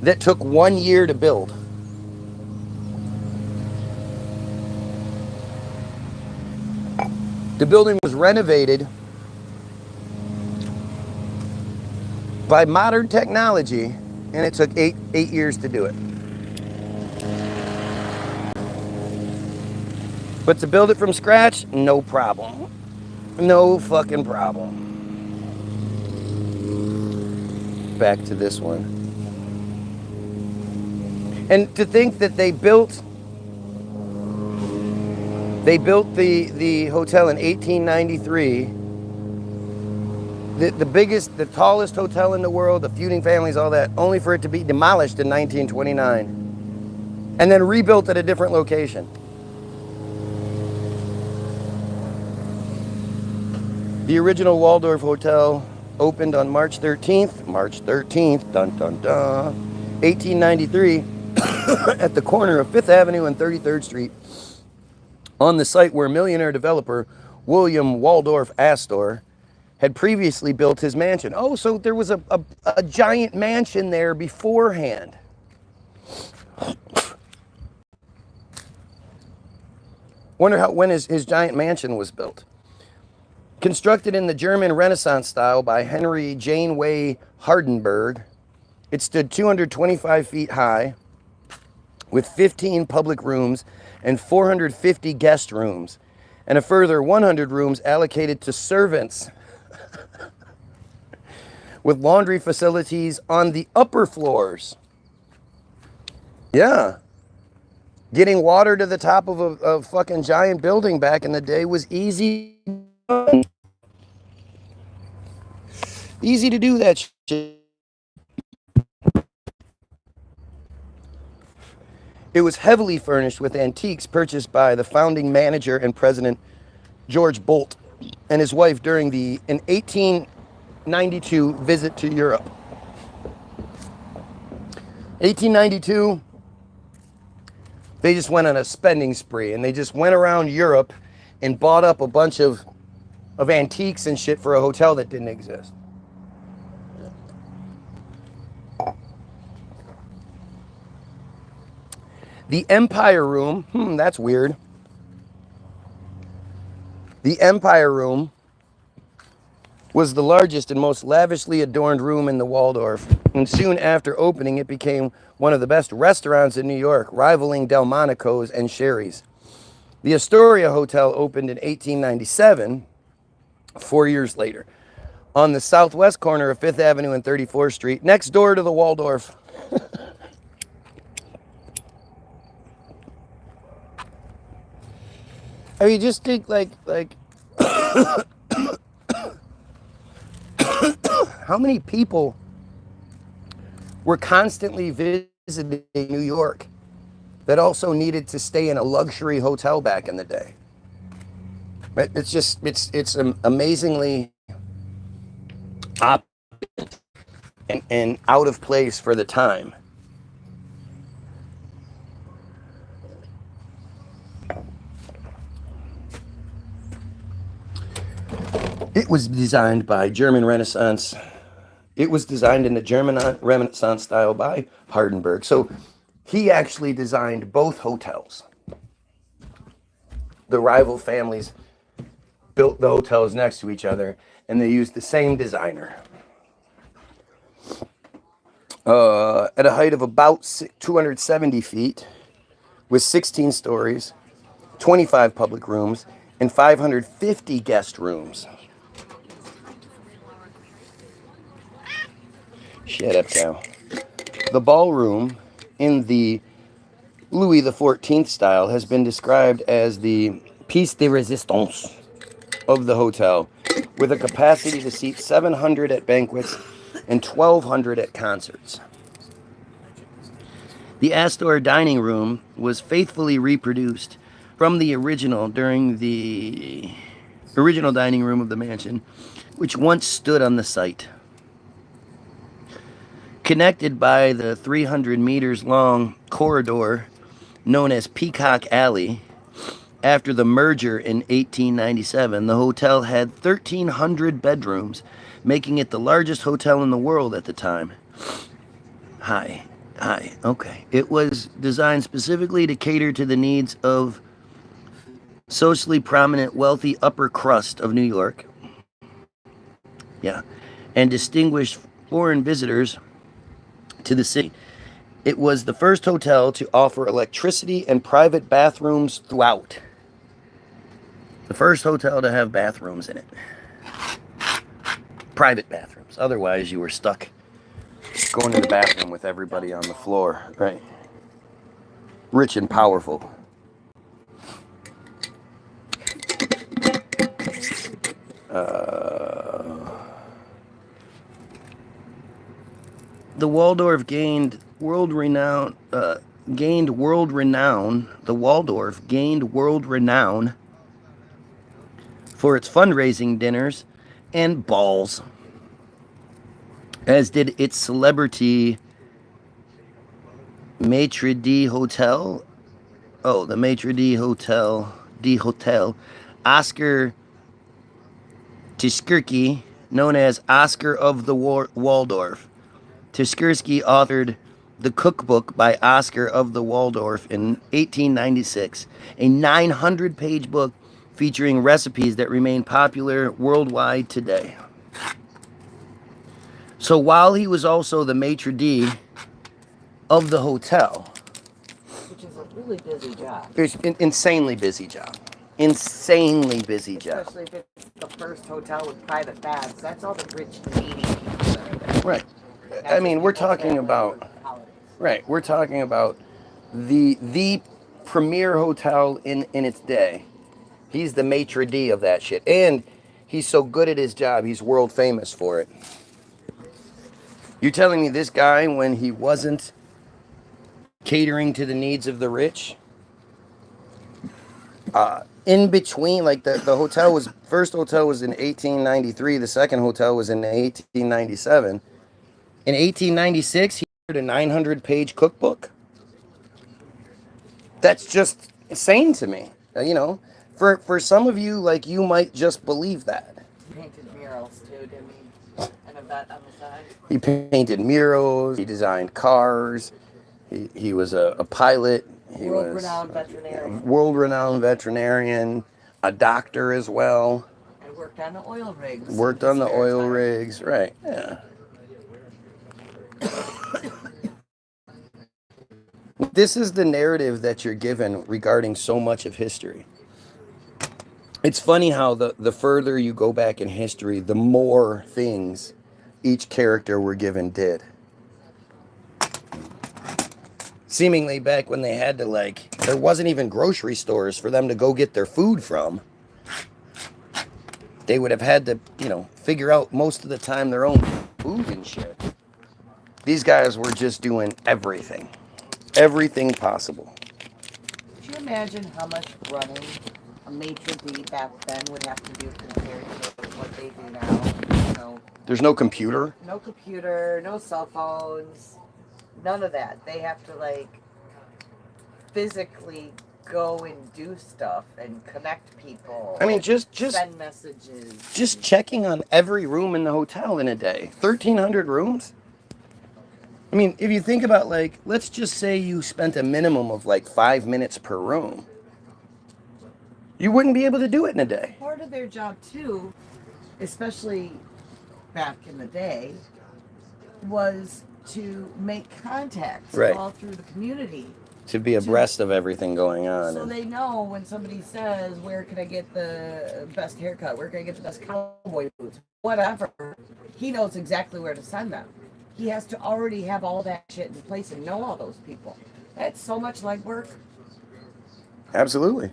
that took 1 year to build. The building was renovated by modern technology, and it took eight years to do it. But to build it from scratch, no problem. No fucking problem. Back to this one. And to think that they built the hotel in 1893, the biggest, the tallest hotel in the world, the feuding families, all that, only for it to be demolished in 1929 and then rebuilt at a different location. The original Waldorf Hotel opened on March 13th, dun dun dun, 1893, at the corner of 5th Avenue and 33rd Street, on the site where millionaire developer William Waldorf Astor had previously built his mansion. Oh, so there was a giant mansion there beforehand. Wonder when his giant mansion was built. Constructed in the German Renaissance style by Henry Janeway Hardenberg, it stood 225 feet high with 15 public rooms and 450 guest rooms, and a further 100 rooms allocated to servants with laundry facilities on the upper floors. Yeah. Getting water to the top of a fucking giant building back in the day was easy. Easy to do that shit. It was heavily furnished with antiques purchased by the founding manager and president George Bolt and his wife during an 1892 visit to Europe. 1892, They just went on a spending spree, and they just went around Europe and bought up a bunch of antiques and shit for a hotel that didn't exist. The Empire Room, that's weird. The Empire Room was the largest and most lavishly adorned room in the Waldorf, and soon after opening, it became one of the best restaurants in New York, rivaling Delmonico's and Sherry's. The Astoria Hotel opened in 1897, 4 years later, on the southwest corner of 5th Avenue and 34th Street, next door to the Waldorf. I mean, just think like how many people were constantly visiting New York that also needed to stay in a luxury hotel back in the day. It's just, it's amazingly opulent and out of place for the time. It was designed by German Renaissance. It was designed in the German Renaissance style by Hardenberg. So he actually designed both hotels. The rival families built the hotels next to each other, and they used the same designer. At a height of about 270 feet, with 16 stories, 25 public rooms, and 550 guest rooms. Shut up, cow. The ballroom in the Louis XIV style has been described as the piece de resistance of the hotel, with a capacity to seat 700 at banquets and 1,200 at concerts. The Astor dining room was faithfully reproduced from the original during the original dining room of the mansion, which once stood on the site. Connected by the 300 meters long corridor known as Peacock Alley, after the merger in 1897, the hotel had 1,300 bedrooms, making it the largest hotel in the world at the time. Hi, okay. It was designed specifically to cater to the needs of socially prominent, wealthy upper crust of New York. Yeah, and distinguished foreign visitors to the city. It was the first hotel to offer electricity and private bathrooms throughout. The first hotel to have bathrooms in it. Private bathrooms. Otherwise, you were stuck going to the bathroom with everybody on the floor, right? Rich and powerful. The Waldorf gained world renown. The Waldorf gained world renown for its fundraising dinners and balls, as did its celebrity maitre d' hotel. Oh, the maitre d' hotel, Oscar Tishkirky, known as Oscar of the Waldorf. Tishkirky authored The Cookbook by Oscar of the Waldorf in 1896, a 900-page book featuring recipes that remain popular worldwide today. So while he was also the maitre d' of the hotel, which is a really busy job. It's an insanely busy job. Insanely busy job. Especially if it's the first hotel with private baths. That's all the rich needy people that are there. Right. I mean, we're talking about, right, we're talking about the premier hotel in its day. He's the maitre d' of that shit. And he's so good at his job, he's world famous for it. You're telling me this guy, when he wasn't catering to the needs of the rich, in between, like the hotel was, first hotel was in 1893, the second hotel was in 1897. In 1896, he wrote a 900-page cookbook. That's just insane to me. You know, for some of you, like, you might just believe that. Painted murals too, didn't he? And a vet on the side. He painted murals. He designed cars. He was a pilot. He World-renowned veterinarian. World-renowned veterinarian, a doctor as well. And worked on the oil rigs. Worked on the oil rigs, right? Yeah. This is the narrative that you're given regarding so much of history. It's funny how the further you go back in history, the more things each character were given did. Seemingly back when they had to, like, there wasn't even grocery stores for them to go get their food from. They would have had to, you know, figure out most of the time their own food and shit. These guys were just doing everything. Everything possible. Could you imagine how much running a maitre d' back then would have to do compared to what they do now? You know, There's no computer. no computer, no cell phones, none of that. They have to, like, physically go and do stuff and connect people. I mean, just send messages. Just checking on every room in the hotel in a day. 1,300 rooms? I mean, if you think about, like, let's just say you spent a minimum of like 5 minutes per room. You wouldn't be able to do it in a day. Part of their job too, especially back in the day, was to make contacts all through the community. To be abreast of everything going on. So they know when somebody says, where can I get the best haircut? Where can I get the best cowboy boots? Whatever. He knows exactly where to send them. He has to already have all that shit in place and know all those people. That's so much legwork. Absolutely.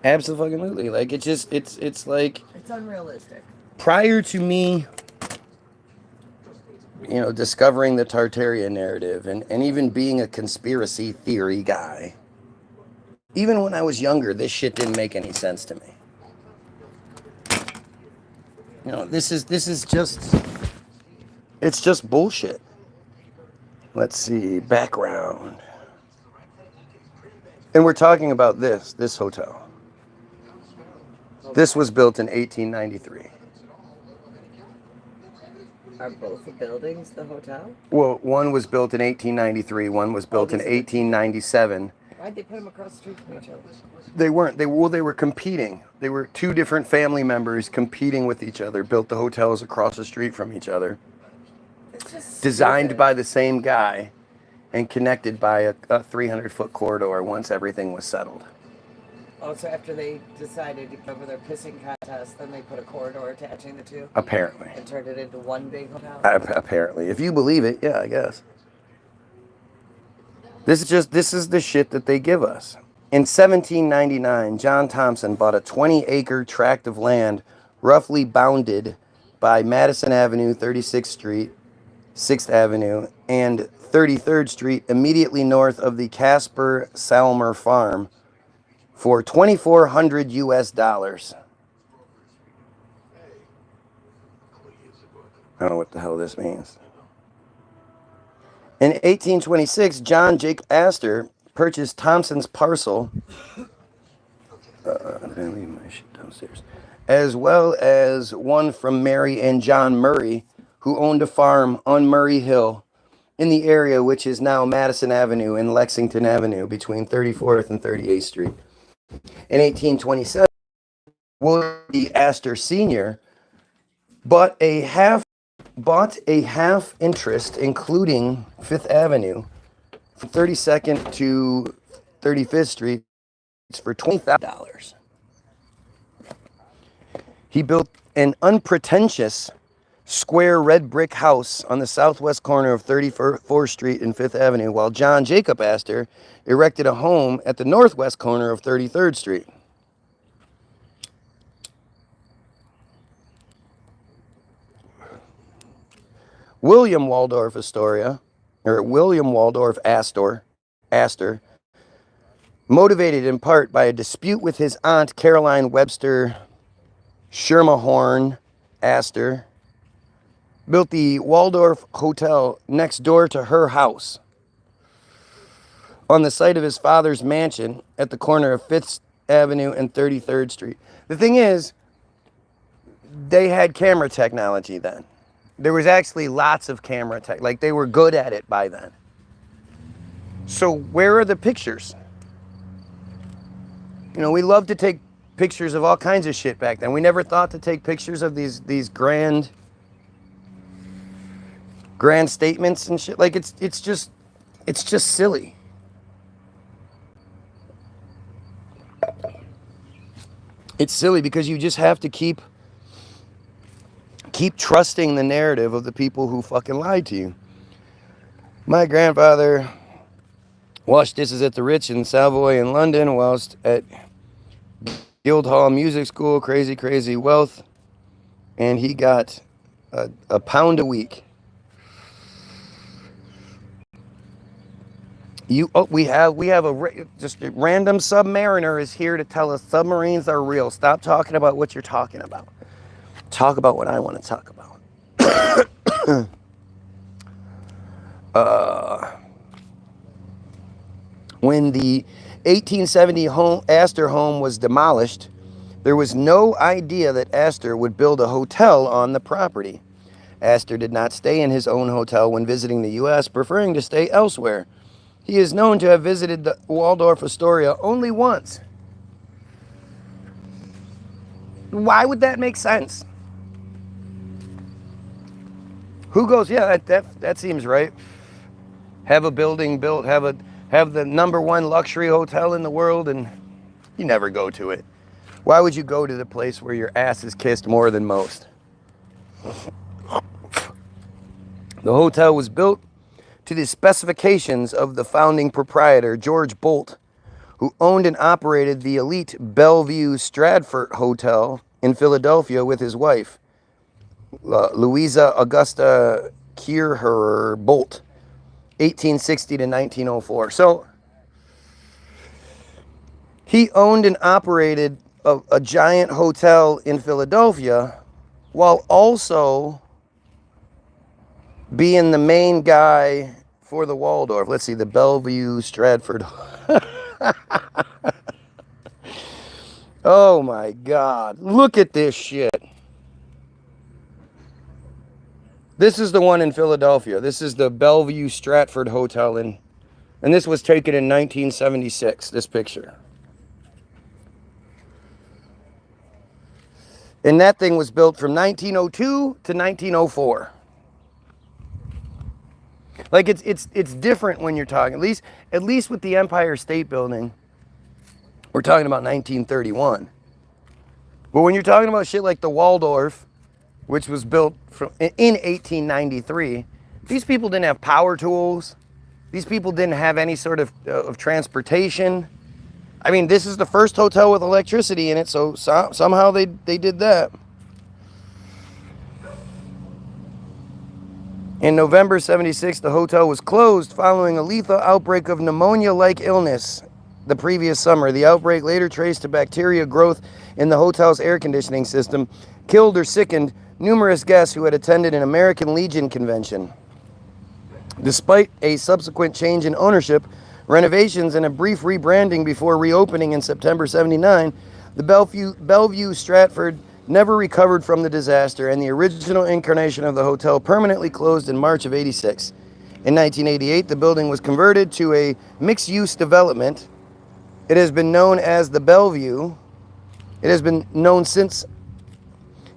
Absolutely. Like, it's like... It's unrealistic. Prior to me, you know, discovering the Tartarian narrative and even being a conspiracy theory guy, even when I was younger, this shit didn't make any sense to me. You know, this is just, it's just bullshit. Let's see, background. And we're talking about this hotel. This was built in 1893. Are both the buildings the hotel? Well, one was built in 1893, one was built in 1897. Why'd they put them across the street from each other? They weren't. They were competing. They were two different family members competing with each other, built the hotels across the street from each other. It's just designed stupid. by the same guy and connected by a 300-foot corridor once everything was settled. Also, after they decided to cover their pissing contest, then they put a corridor attaching the two. Apparently. And turned it into one big hotel. Apparently. If you believe it, yeah, I guess. This is the shit that they give us. In 1799, John Thompson bought a 20-acre tract of land roughly bounded by Madison Avenue, 36th Street, 6th Avenue, and 33rd Street, immediately north of the Casper Salmer Farm, for $2,400 US. I don't know what the hell this means. In 1826, John Jacob Astor purchased Thompson's parcel, I'm gonna leave my shit downstairs, as well as one from Mary and John Murray, who owned a farm on Murray Hill in the area which is now Madison Avenue and Lexington Avenue between 34th and 38th Street. In 1827, William D. Astor Sr. bought a half interest, including 5th Avenue, from 32nd to 35th Street, for $20,000. He built an unpretentious square red brick house on the southwest corner of 34th Street and 5th Avenue, while John Jacob Astor erected a home at the northwest corner of 33rd Street. William Waldorf Astor, motivated in part by a dispute with his aunt Caroline Webster Schermerhorn Astor, built the Waldorf Hotel next door to her house. on the site of his father's mansion at the corner of 5th Avenue and 33rd Street. The thing is, they had camera technology then. There was actually lots of camera tech. Like, they were good at it by then. So where are the pictures? You know, we loved to take pictures of all kinds of shit back then. We never thought to take pictures of these grand statements and shit. Like, it's just silly. It's silly because you just have to keep trusting the narrative of the people who fucking lied to you. My grandfather washed dishes at the Ritz in Savoy in London whilst at Guildhall Music School, crazy wealth, and he got a pound a week. We have just a random submariner is here to tell us submarines are real. Stop talking about what you're talking about. Talk about what I want to talk about. When the 1870 Astor home was demolished, there was no idea that Astor would build a hotel on the property. Astor did not stay in his own hotel when visiting the U.S., preferring to stay elsewhere. He is known to have visited the Waldorf Astoria only once. Why would that make sense? Who goes, yeah, that seems right. Have a building built, have the #1 luxury hotel in the world, and you never go to it. Why would you go to the place where your ass is kissed more than most? The hotel was built to the specifications of the founding proprietor, George Bolt, who owned and operated the elite Bellevue Stratford Hotel in Philadelphia with his wife, Louisa Augusta Kierher Bolt, 1860 to 1904. So he owned and operated a giant hotel in Philadelphia while also being the main guy for the Waldorf. Let's see, the Bellevue Stratford. Oh my God. Look at this shit. This is the one in Philadelphia. This is the Bellevue Stratford Hotel and this was taken in 1976, this picture. And that thing was built from 1902 to 1904. Like it's different when you're talking, at least with the Empire State Building, we're talking about 1931. But when you're talking about shit like the Waldorf, which was built in 1893, these people didn't have power tools. These people didn't have any sort of transportation. I mean, this is the first hotel with electricity in it, so somehow they did that. In November 76, the hotel was closed following a lethal outbreak of pneumonia-like illness the previous summer. The outbreak, later traced to bacteria growth in the hotel's air conditioning system, killed or sickened numerous guests who had attended an American Legion convention. Despite a subsequent change in ownership, renovations, and a brief rebranding before reopening in September 79, the Bellevue Stratford never recovered from the disaster, and the original incarnation of the hotel permanently closed in March of 86. In 1988, the building was converted to a mixed-use development. It has been known as the Bellevue. It has been known since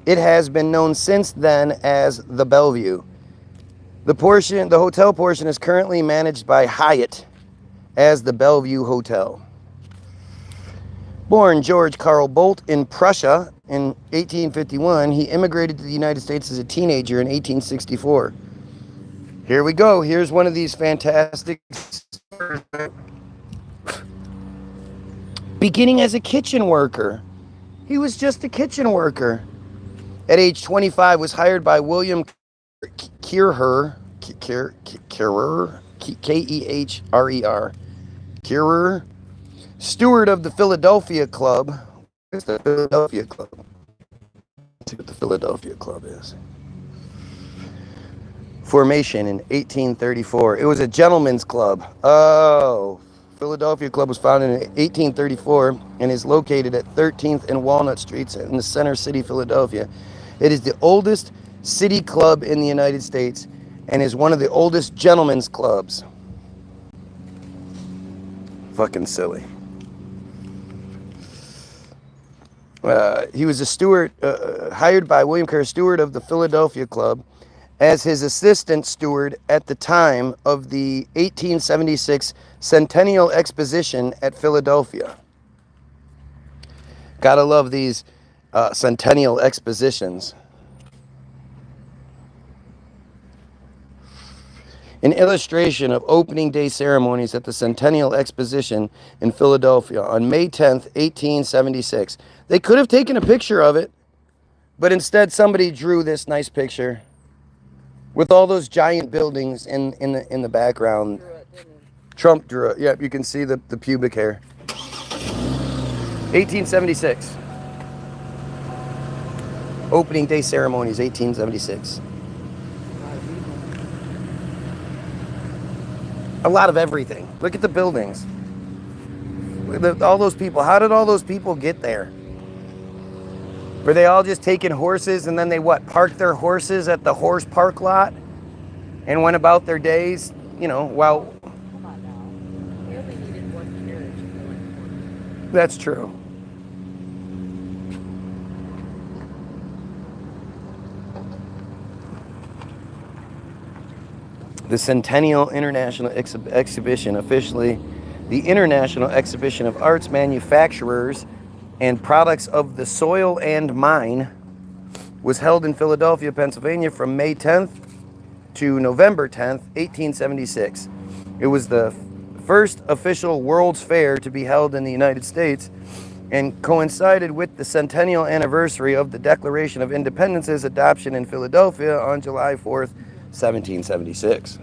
then as the Bellevue. The hotel portion is currently managed by Hyatt as the Bellevue Hotel. Born George Carl Bolt in Prussia in 1851, he immigrated to the United States as a teenager in 1864. Here we go. Here's one of these fantastic stories. Beginning as a kitchen worker. He was just a kitchen worker. At age 25, was hired by William Kierher, Kehrer, Kehrer, steward of the Philadelphia Club. Where's the Philadelphia Club? Let's see what the Philadelphia Club is. Formation in 1834. It was a gentleman's club. Oh, Philadelphia Club was founded in 1834 and is located at 13th and Walnut Streets in the center city, Philadelphia. It is the oldest city club in the United States and is one of the oldest gentlemen's clubs. Fucking silly. He was a steward, hired by William Kerr, steward of the Philadelphia Club, as his assistant steward at the time of the 1876 Centennial Exposition at Philadelphia. Gotta love these Centennial Expositions. An illustration of opening day ceremonies at the Centennial Exposition in Philadelphia on May 10th, 1876. They could have taken a picture of it, but instead somebody drew this nice picture with all those giant buildings in the background. Trump drew it. Yep, you can see the pubic hair. 1876. Opening day ceremonies, 1876. A lot of everything. Look at the buildings. All those people. How did all those people get there? Were they all just taking horses and then they parked their horses at the horse park lot and went about their days, while... Come on now. We only needed one carriage. That's true. The Centennial International Exhibition, officially the International Exhibition of Arts, Manufacturers, and Products of the Soil and Mine, was held in Philadelphia, Pennsylvania from May 10th to November 10th, 1876. It was the first official World's Fair to be held in the United States and coincided with the centennial anniversary of the Declaration of Independence's adoption in Philadelphia on July 4th, 1776.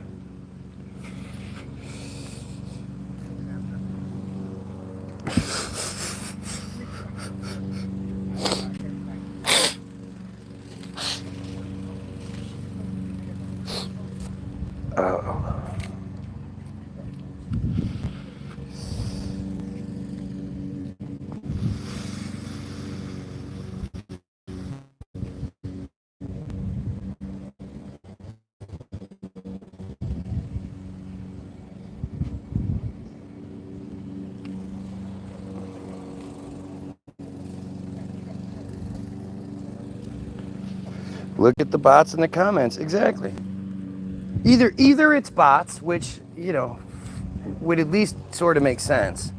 Look at the bots in the comments. Exactly. Either it's bots, which, would at least sort of make sense,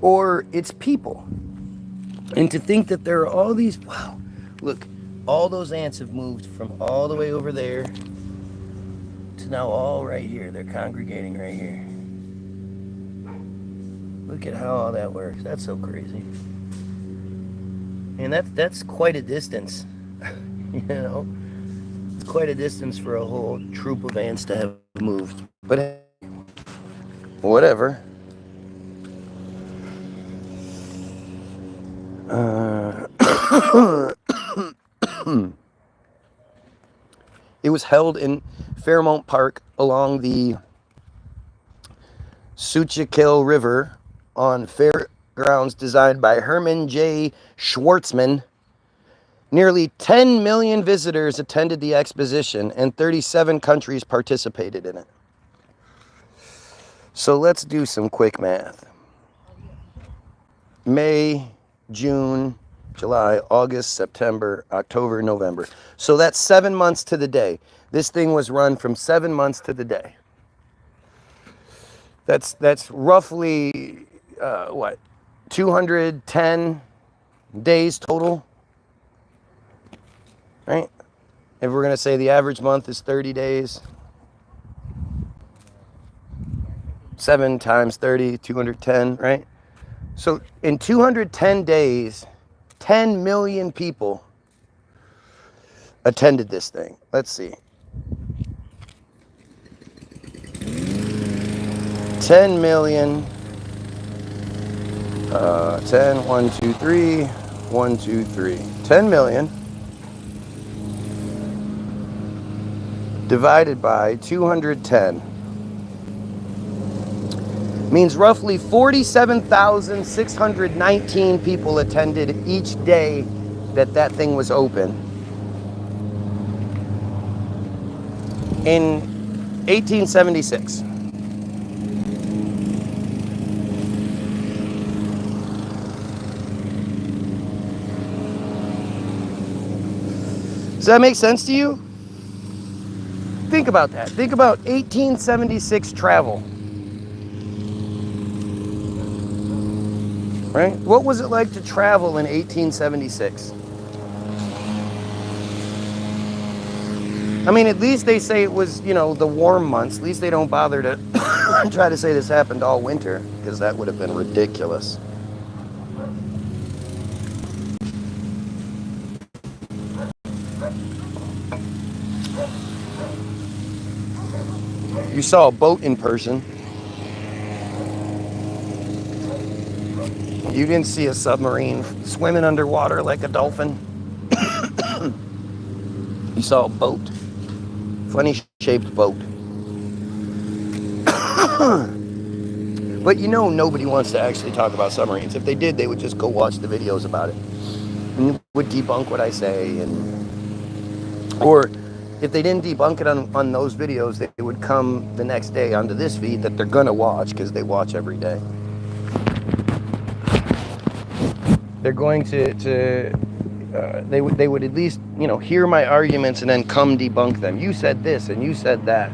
or it's people. And to think that there are all these... Wow. Look, all those ants have moved from all the way over there to now all right here. They're congregating right here. Look at how all that works. That's so crazy. And that's quite a distance. It's quite a distance for a whole troop of ants to have moved. But whatever. It was held in Fairmount Park along the Schuylkill River on fairgrounds designed by Herman J. Schwartzman. Nearly 10 million visitors attended the exposition and 37 countries participated in it. So let's do some quick math. May, June, July, August, September, October, November. So that's 7 months to the day. This thing was run from 7 months to the day. That's roughly, 210 days total? Right? If we're going to say the average month is 30 days, 7 times 30, 210, right? So in 210 days, 10 million people attended this thing. Let's see. 10 million, 10, 1, 2, 3, 1, 2, 3. 10 million divided by 210. means roughly 47,619 people attended each day that thing was open in 1876. Does that make sense to you? Think about that. Think about 1876 travel. Right? What was it like to travel in 1876? I mean, at least they say it was, you know, the warm months. At least they don't bother to try to say this happened all winter, because that would have been ridiculous. You saw a boat in person. You didn't see a submarine swimming underwater like a dolphin. You saw a boat. Funny shaped boat. But you know nobody wants to actually talk about submarines. If they did, they would just go watch the videos about it. And would debunk what I say. Or if they didn't debunk it on those videos, they would come the next day onto this feed that they're going to watch because they watch every day. They're going to they would at least, you know, hear my arguments and then come debunk them. You said this and you said that.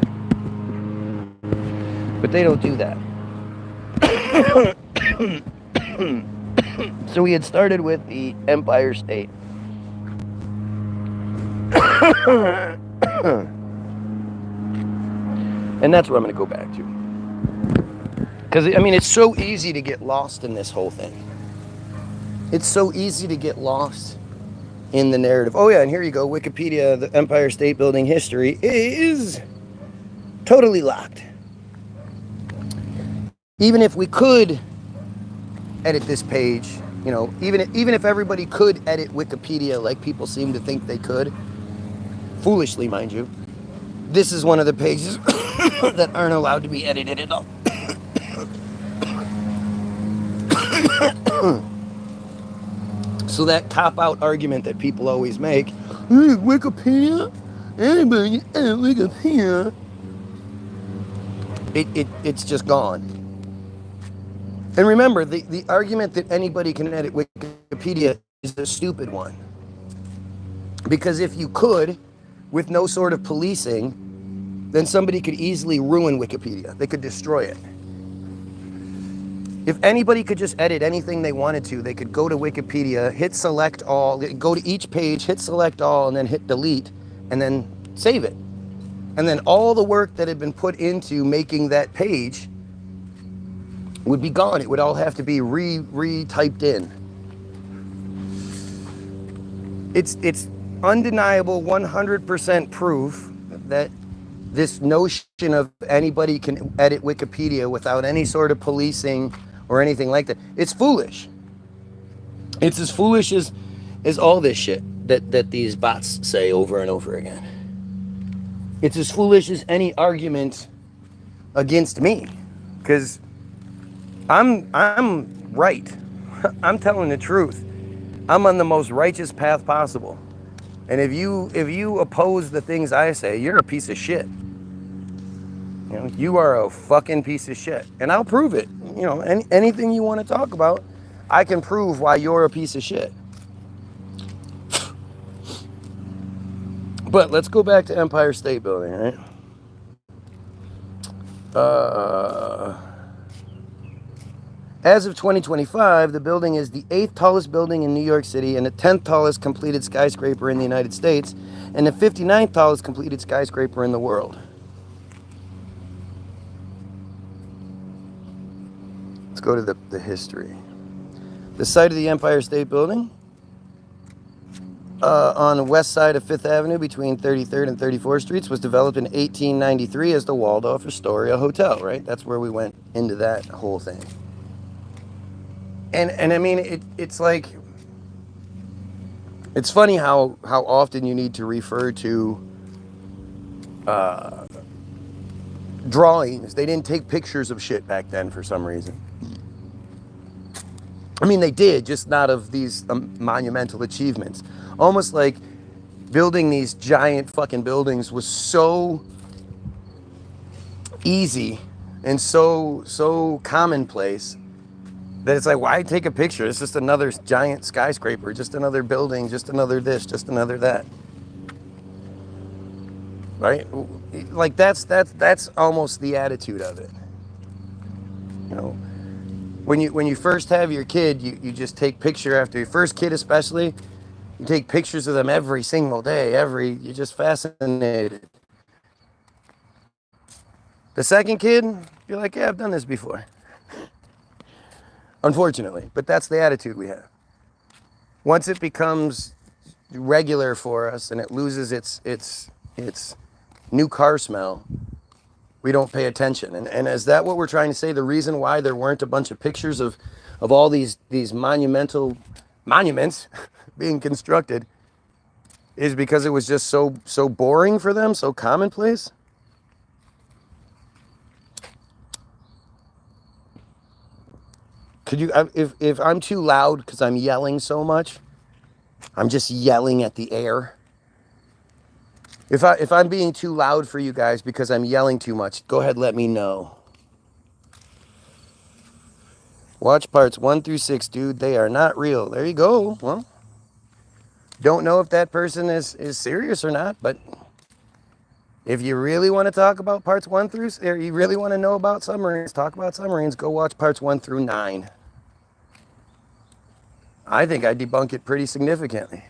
But they don't do that. So we had started with the Empire State. And that's what I'm going to go back to. Because, I mean, it's so easy to get lost in this whole thing. It's so easy to get lost in the narrative. Oh yeah, and here you go. Wikipedia, the Empire State Building history is totally locked. Even if we could edit this page, you know, even if everybody could edit Wikipedia like people seem to think they could, foolishly, mind you, this is one of the pages that aren't allowed to be edited at all. So that cop-out argument that people always make, Wikipedia, anybody edit Wikipedia, it's just gone. And remember, the argument that anybody can edit Wikipedia is a stupid one. Because if you could, with no sort of policing, then somebody could easily ruin Wikipedia. They could destroy it. If anybody could just edit anything they wanted to, they could go to Wikipedia, hit select all, go to each page, hit select all, and then hit delete, and then save it. And then all the work that had been put into making that page would be gone. It would all have to be re-typed in. It's undeniable 100% proof that this notion of anybody can edit Wikipedia without any sort of policing or anything like that, it's foolish. It's as foolish as all this shit that these bots say over and over again. It's as foolish as any argument against me, because I'm right. I'm telling the truth. I'm on the most righteous path possible. And if you oppose the things I say, you're a piece of shit. You know, you are a fucking piece of shit. And I'll prove it. You know, anything you want to talk about, I can prove why you're a piece of shit. But let's go back to Empire State Building, right? As of 2025, the building is the 8th tallest building in New York City and the 10th tallest completed skyscraper in the United States and the 59th tallest completed skyscraper in the world. Let's go to the history. The site of the Empire State Building on the west side of 5th Avenue between 33rd and 34th Streets was developed in 1893 as the Waldorf Astoria Hotel, right? That's where we went into that whole thing. And I mean, it's like, it's funny how often you need to refer to drawings. They didn't take pictures of shit back then for some reason. I mean, they did, just not of these monumental achievements. Almost like building these giant fucking buildings was so easy and so commonplace that it's like, why take a picture? It's just another giant skyscraper, just another building, just another this, just another that. Right? Like that's almost the attitude of it. You know, when you first have your kid, you just take picture after your first kid, especially. You take pictures of them every single day. You're just fascinated. The second kid, you're like, yeah, I've done this before. Unfortunately, but that's the attitude we have. Once it becomes regular for us and it loses its new car smell, we don't pay attention. And is that what we're trying to say? The reason why there weren't a bunch of pictures of all these monumental monuments being constructed is because it was just so boring for them, so commonplace? Could you, if I'm too loud because I'm yelling so much, I'm just yelling at the air. If I'm being too loud for you guys because I'm yelling too much, go ahead, let me know. Watch parts 1 through 6, dude. They are not real. There you go. Well, don't know if that person is serious or not, but if you really want to talk about parts 1 through, or you really want to know about submarines, talk about submarines, go watch parts 1 through 9. I think I debunk it pretty significantly.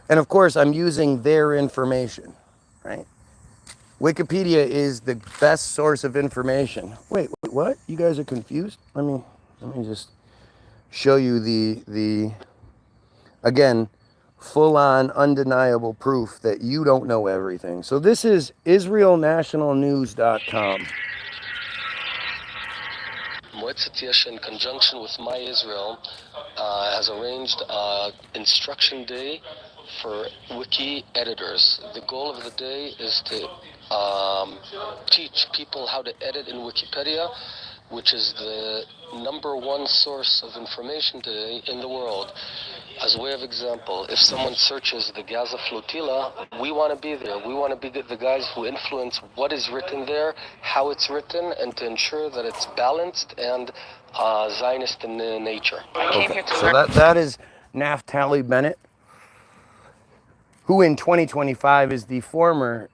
And of course, I'm using their information, right? Wikipedia is the best source of information. Wait, what? You guys are confused? Let me just show you the again, full-on undeniable proof that you don't know everything. So this is israelnationalnews.com. Moetzet Yesh, in conjunction with My Israel, has arranged instruction day for wiki editors. The goal of the day is to teach people how to edit in Wikipedia, which is the #1 source of information today in the world. As a way of example, if someone searches the Gaza flotilla, we want to be there. We want to be the guys who influence what is written there, how it's written, and to ensure that it's balanced and Zionist in nature. Okay, so that is Naftali Bennett, who in 2025 is the former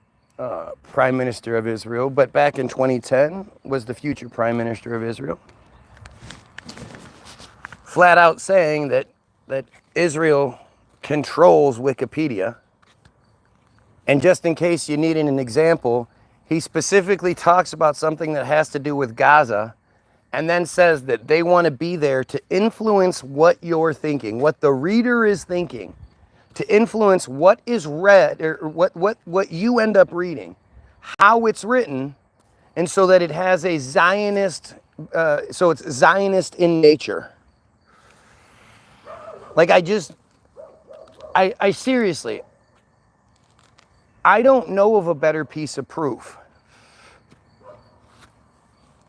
Prime Minister of Israel, but back in 2010 was the future Prime Minister of Israel. Flat out saying that Israel controls Wikipedia. And just in case you needed an example, he specifically talks about something that has to do with Gaza and then says that they want to be there to influence what you're thinking, what the reader is thinking, to influence what is read or what you end up reading, how it's written, and so that it has a Zionist, so it's Zionist in nature. Like I seriously, I don't know of a better piece of proof.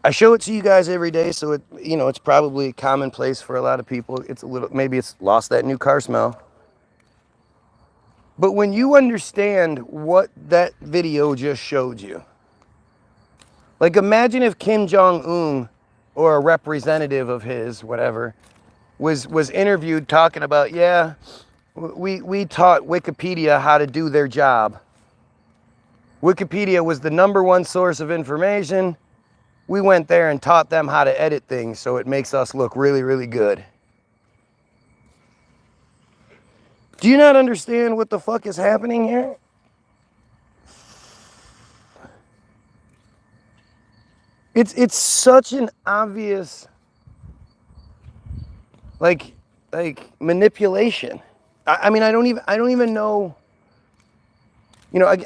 I show it to you guys every day, so it's probably commonplace for a lot of people. Maybe it's lost that new car smell. But when you understand what that video just showed you, like imagine if Kim Jong-un or a representative of his, whatever, was interviewed talking about, yeah, we taught Wikipedia how to do their job. Wikipedia was the #1 source of information. We went there and taught them how to edit things so it makes us look really, really good. Do you not understand what the fuck is happening here? It's such an obvious like manipulation. I mean, I don't even know.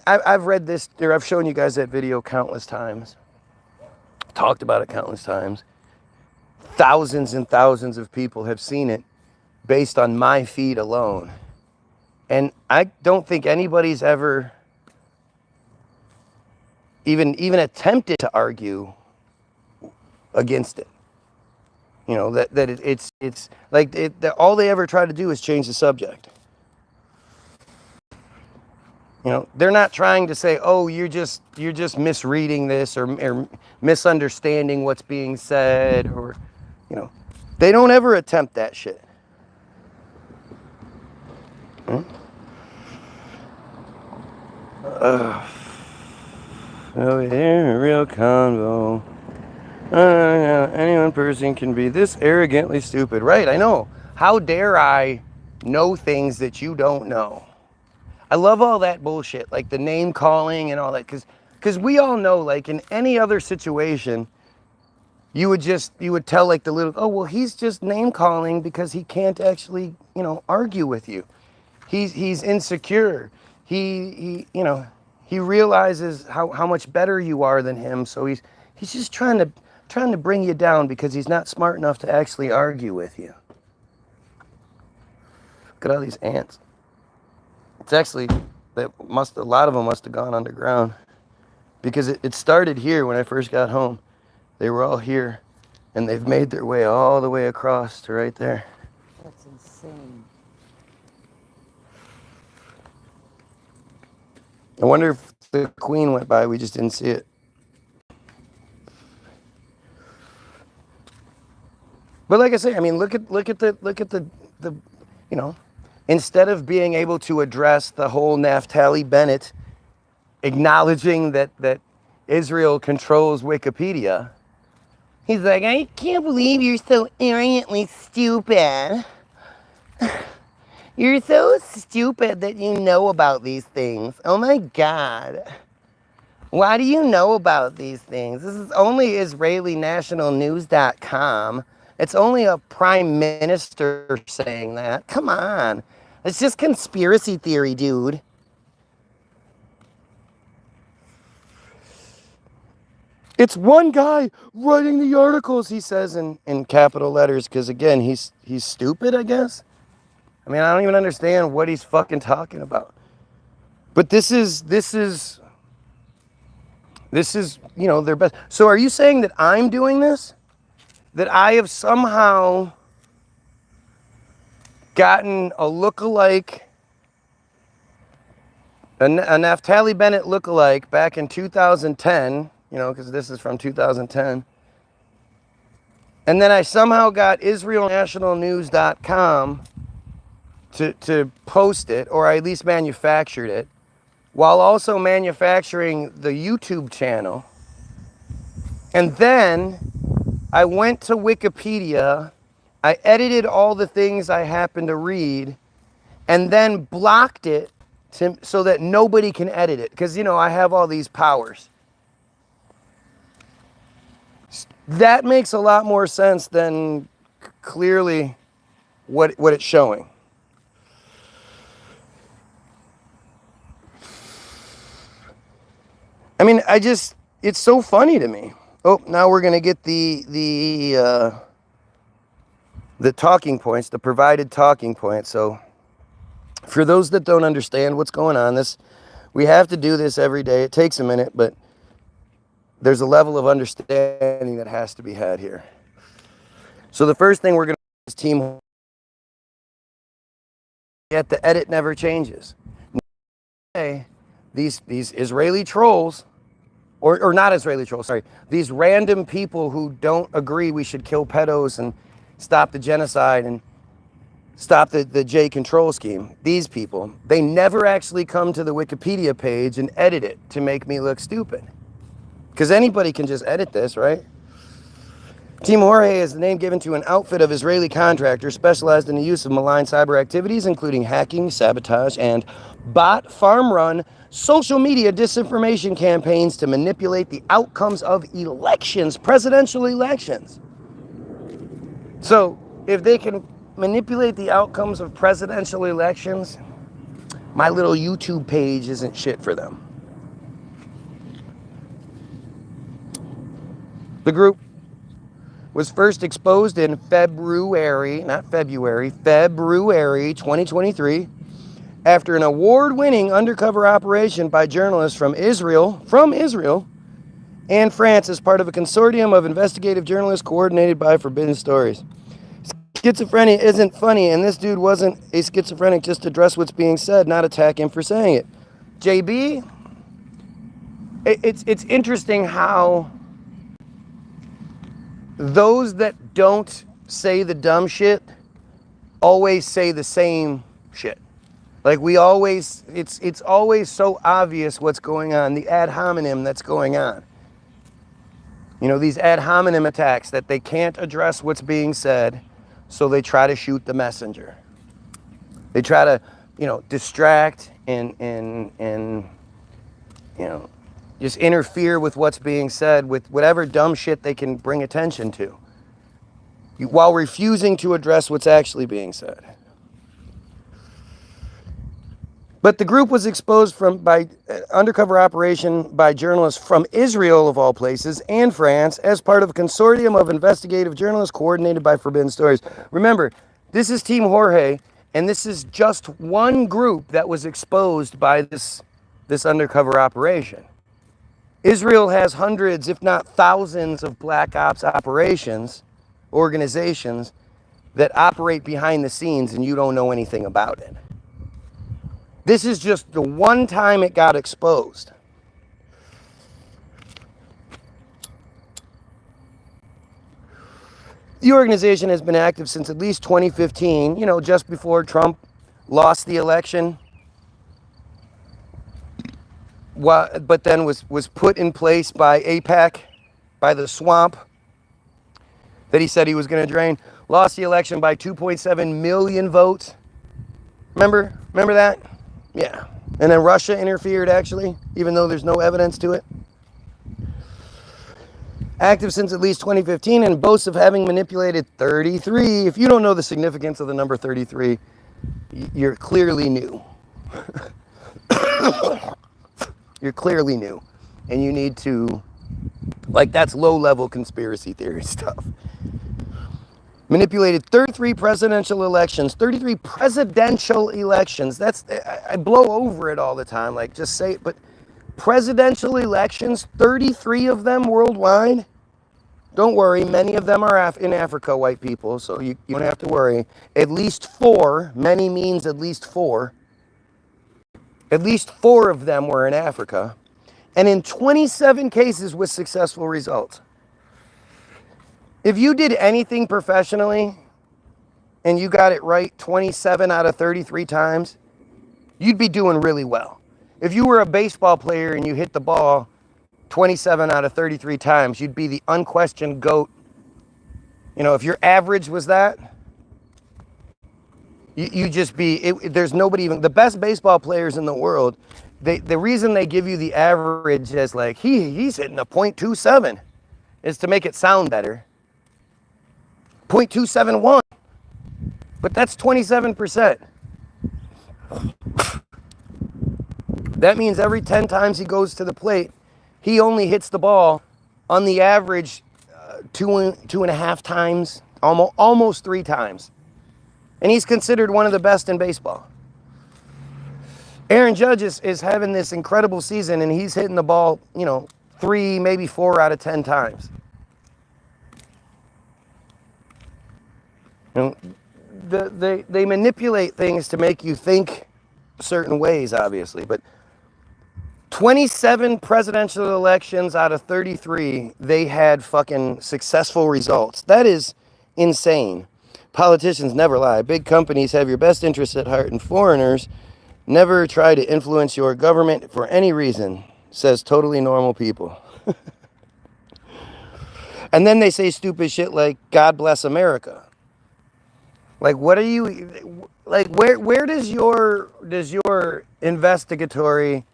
I've read this, or I've shown you guys that video countless times. Talked about it countless times. Thousands and thousands of people have seen it based on my feed alone. And I don't think anybody's ever even attempted to argue against it. You know, it's like that all they ever try to do is change the subject. You know, they're not trying to say, "Oh, you're just misreading this or misunderstanding what's being said," or, you know, they don't ever attempt that shit. Hmm? Oh, yeah, real convo. Any one person can be this arrogantly stupid, right? I know. How dare I know things that you don't know? I love all that bullshit, like the name calling and all that, because we all know, like in any other situation, you would tell like the little, oh, well, he's just name calling because he can't actually, you know, argue with you. He's insecure. He you know, he realizes how much better you are than him, so he's just trying to bring you down because he's not smart enough to actually argue with you. Look at all these ants. It's actually, a lot of them must have gone underground because it started here when I first got home. They were all here and they've made their way all the way across to right there. That's insane. I wonder if the queen went by, we just didn't see it. But like I say, I mean, look at the you know, instead of being able to address the whole Naftali Bennett acknowledging that Israel controls Wikipedia, he's like, I can't believe you're so arrogantly stupid. You're so stupid that you know about these things. Oh my God. Why do you know about these things? This is only IsraeliNationalNews.com. It's only a prime minister saying that. Come on. It's just conspiracy theory, dude. It's one guy writing the articles, he says in capital letters, because again, he's stupid, I guess. I mean, I don't even understand what he's fucking talking about. But this is, you know, their best. So are you saying that I'm doing this? That I have somehow gotten a lookalike, a Naftali Bennett lookalike back in 2010, you know, because this is from 2010. And then I somehow got IsraelNationalNews.com to post it, or I at least manufactured it, while also manufacturing the YouTube channel. And then I went to Wikipedia, I edited all the things I happened to read, and then blocked it so that nobody can edit it. Because, you know, I have all these powers. That makes a lot more sense than clearly what it's showing. I mean, it's so funny to me. Oh, now we're going to get the talking points, the provided talking points. So for those that don't understand what's going on, we have to do this every day. It takes a minute, but there's a level of understanding that has to be had here. So the first thing we're going to do is team. Yet the edit never changes. These Israeli trolls, or not Israeli trolls, sorry, these random people who don't agree we should kill pedos and stop the genocide and stop the J control scheme, these people, they never actually come to the Wikipedia page and edit it to make me look stupid. Because anybody can just edit this, right? Team Jorge is the name given to an outfit of Israeli contractors specialized in the use of malign cyber activities, including hacking, sabotage, and bot, farm-run, social media disinformation campaigns to manipulate the outcomes of elections, presidential elections. So, if they can manipulate the outcomes of presidential elections, my little YouTube page isn't shit for them. The group was first exposed in February 2023, after an award-winning undercover operation by journalists from Israel, and France as part of a consortium of investigative journalists coordinated by Forbidden Stories. Schizophrenia isn't funny, and this dude wasn't a schizophrenic, just address what's being said, not attack him for saying it. JB, it's interesting how those that don't say the dumb shit always say the same shit. Like we always, it's always so obvious what's going on, the ad hominem that's going on. You know, these ad hominem attacks that they can't address what's being said, so they try to shoot the messenger. They try to, you know, distract and you know, just interfere with what's being said with whatever dumb shit they can bring attention to, while refusing to address what's actually being said. But the group was exposed by undercover operation by journalists from Israel, of all places, and France, as part of a consortium of investigative journalists coordinated by Forbidden Stories. Remember, this is Team Jorge, and this is just one group that was exposed by this undercover operation. Israel has hundreds, if not thousands, of black ops operations, organizations that operate behind the scenes, and you don't know anything about it. This is just the one time it got exposed. The organization has been active since at least 2015, you know, just before Trump lost the election. But then was put in place by AIPAC, by the swamp that he said he was going to drain. Lost the election by 2.7 million votes. Remember that? Yeah. And then Russia interfered, actually, even though there's no evidence to it. Active since at least 2015 and boasts of having manipulated 33. If you don't know the significance of the number 33, you're clearly new. You're clearly new. And you need to, like, that's low-level conspiracy theory stuff. Manipulated 33 presidential elections. 33 presidential elections. That's, I blow over it all the time, like, just say it. But presidential elections, 33 of them worldwide. Don't worry, many of them are in Africa, white people, so you don't have to worry. At least 4, many means at least 4. At least 4 of them were in Africa. And in 27 cases with successful results. If you did anything professionally and you got it right 27 out of 33 times, you'd be doing really well. If you were a baseball player and you hit the ball 27 out of 33 times, you'd be the unquestioned GOAT. You know, if your average was that, you just be, there's nobody even, the best baseball players in the world, the reason they give you the average as like, he's hitting a .27 is to make it sound better. .271, but that's 27%. That means every 10 times he goes to the plate, he only hits the ball on the average 2.5 times, almost 3 times. And he's considered one of the best in baseball. Aaron Judge is having this incredible season, and he's hitting the ball, you know, 3, maybe 4 out of 10 times. You know, they manipulate things to make you think certain ways, obviously, but 27 presidential elections out of 33, they had fucking successful results. That is insane. Politicians never lie. Big companies have your best interests at heart, and foreigners never try to influence your government for any reason, says totally normal people. And then they say stupid shit like, God bless America. Like, what are you, like, where does your investigatory,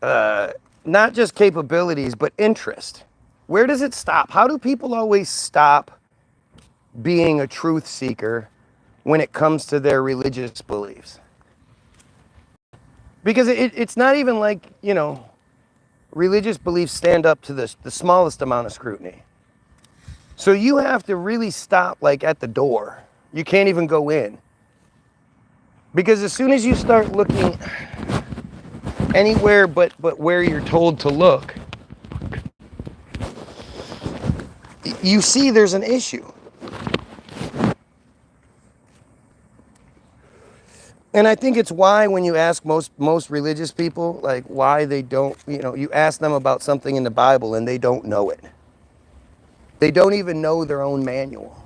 not just capabilities, but interest, where does it stop? How do people always stop being a truth seeker when it comes to their religious beliefs? Because it's not even like, you know, religious beliefs stand up to the smallest amount of scrutiny. So you have to really stop, like, at the door. You can't even go in. Because as soon as you start looking anywhere but where you're told to look, you see there's an issue. And I think it's why when you ask most religious people, like why they don't, you ask them about something in the Bible and they don't know it. They don't even know their own manual.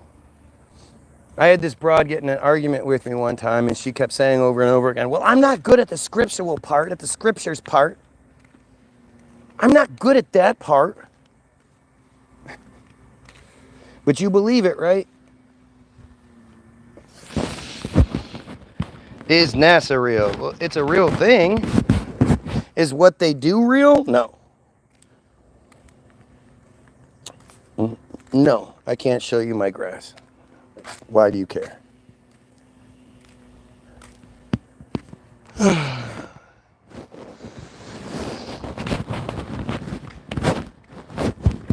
I had this broad get in an argument with me one time, and she kept saying over and over again, well, I'm not good at the scriptural part, at the scriptures part. I'm not good at that part. But you believe it, right? Is NASA real? Well, it's a real thing. Is what they do real? No. No, I can't show you my grass. Why do you care?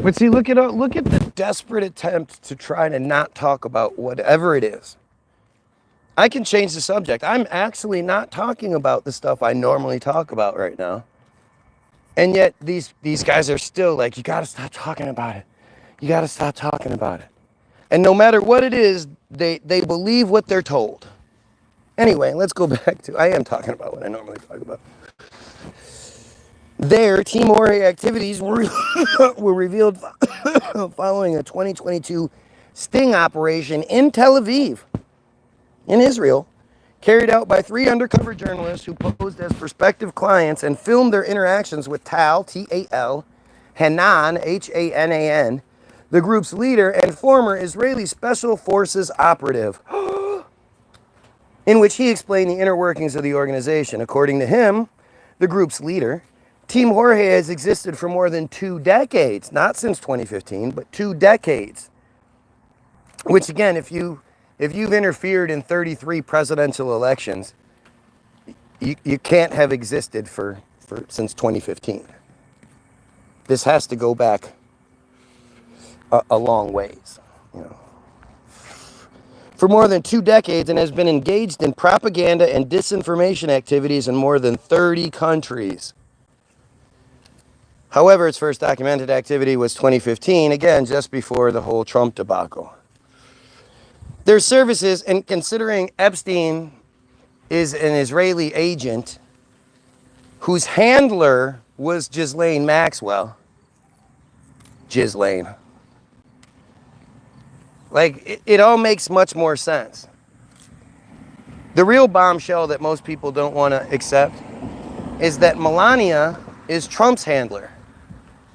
But see, look at the desperate attempt to try to not talk about whatever it is. I can change the subject. I'm actually not talking about the stuff I normally talk about right now. And yet these guys are still like, you gotta stop talking about it. You gotta stop talking about it. And no matter what it is, they believe what they're told. Anyway, let's go back to, I am talking about what I normally talk about. Their Team Jorge activities were revealed following a 2022 sting operation in Tel Aviv, in Israel, carried out by 3 undercover journalists who posed as prospective clients and filmed their interactions with Tal, T-A-L, Hanan, H-A-N-A-N, the group's leader and former Israeli Special Forces operative, in which he explained the inner workings of the organization. According to him, the group's leader, Team Jorge has existed for more than 2 decades, not since 2015, but 2 decades. Which again, if you've interfered in 33 presidential elections, you can't have existed for since 2015. This has to go back a long ways, for more than 2 decades, and has been engaged in propaganda and disinformation activities in more than 30 countries. However, its first documented activity was 2015, again, just before the whole Trump debacle. Their services, and considering Epstein is an Israeli agent whose handler was Ghislaine Maxwell. Ghislaine. Like, it all makes much more sense. The real bombshell that most people don't want to accept is that Melania is Trump's handler.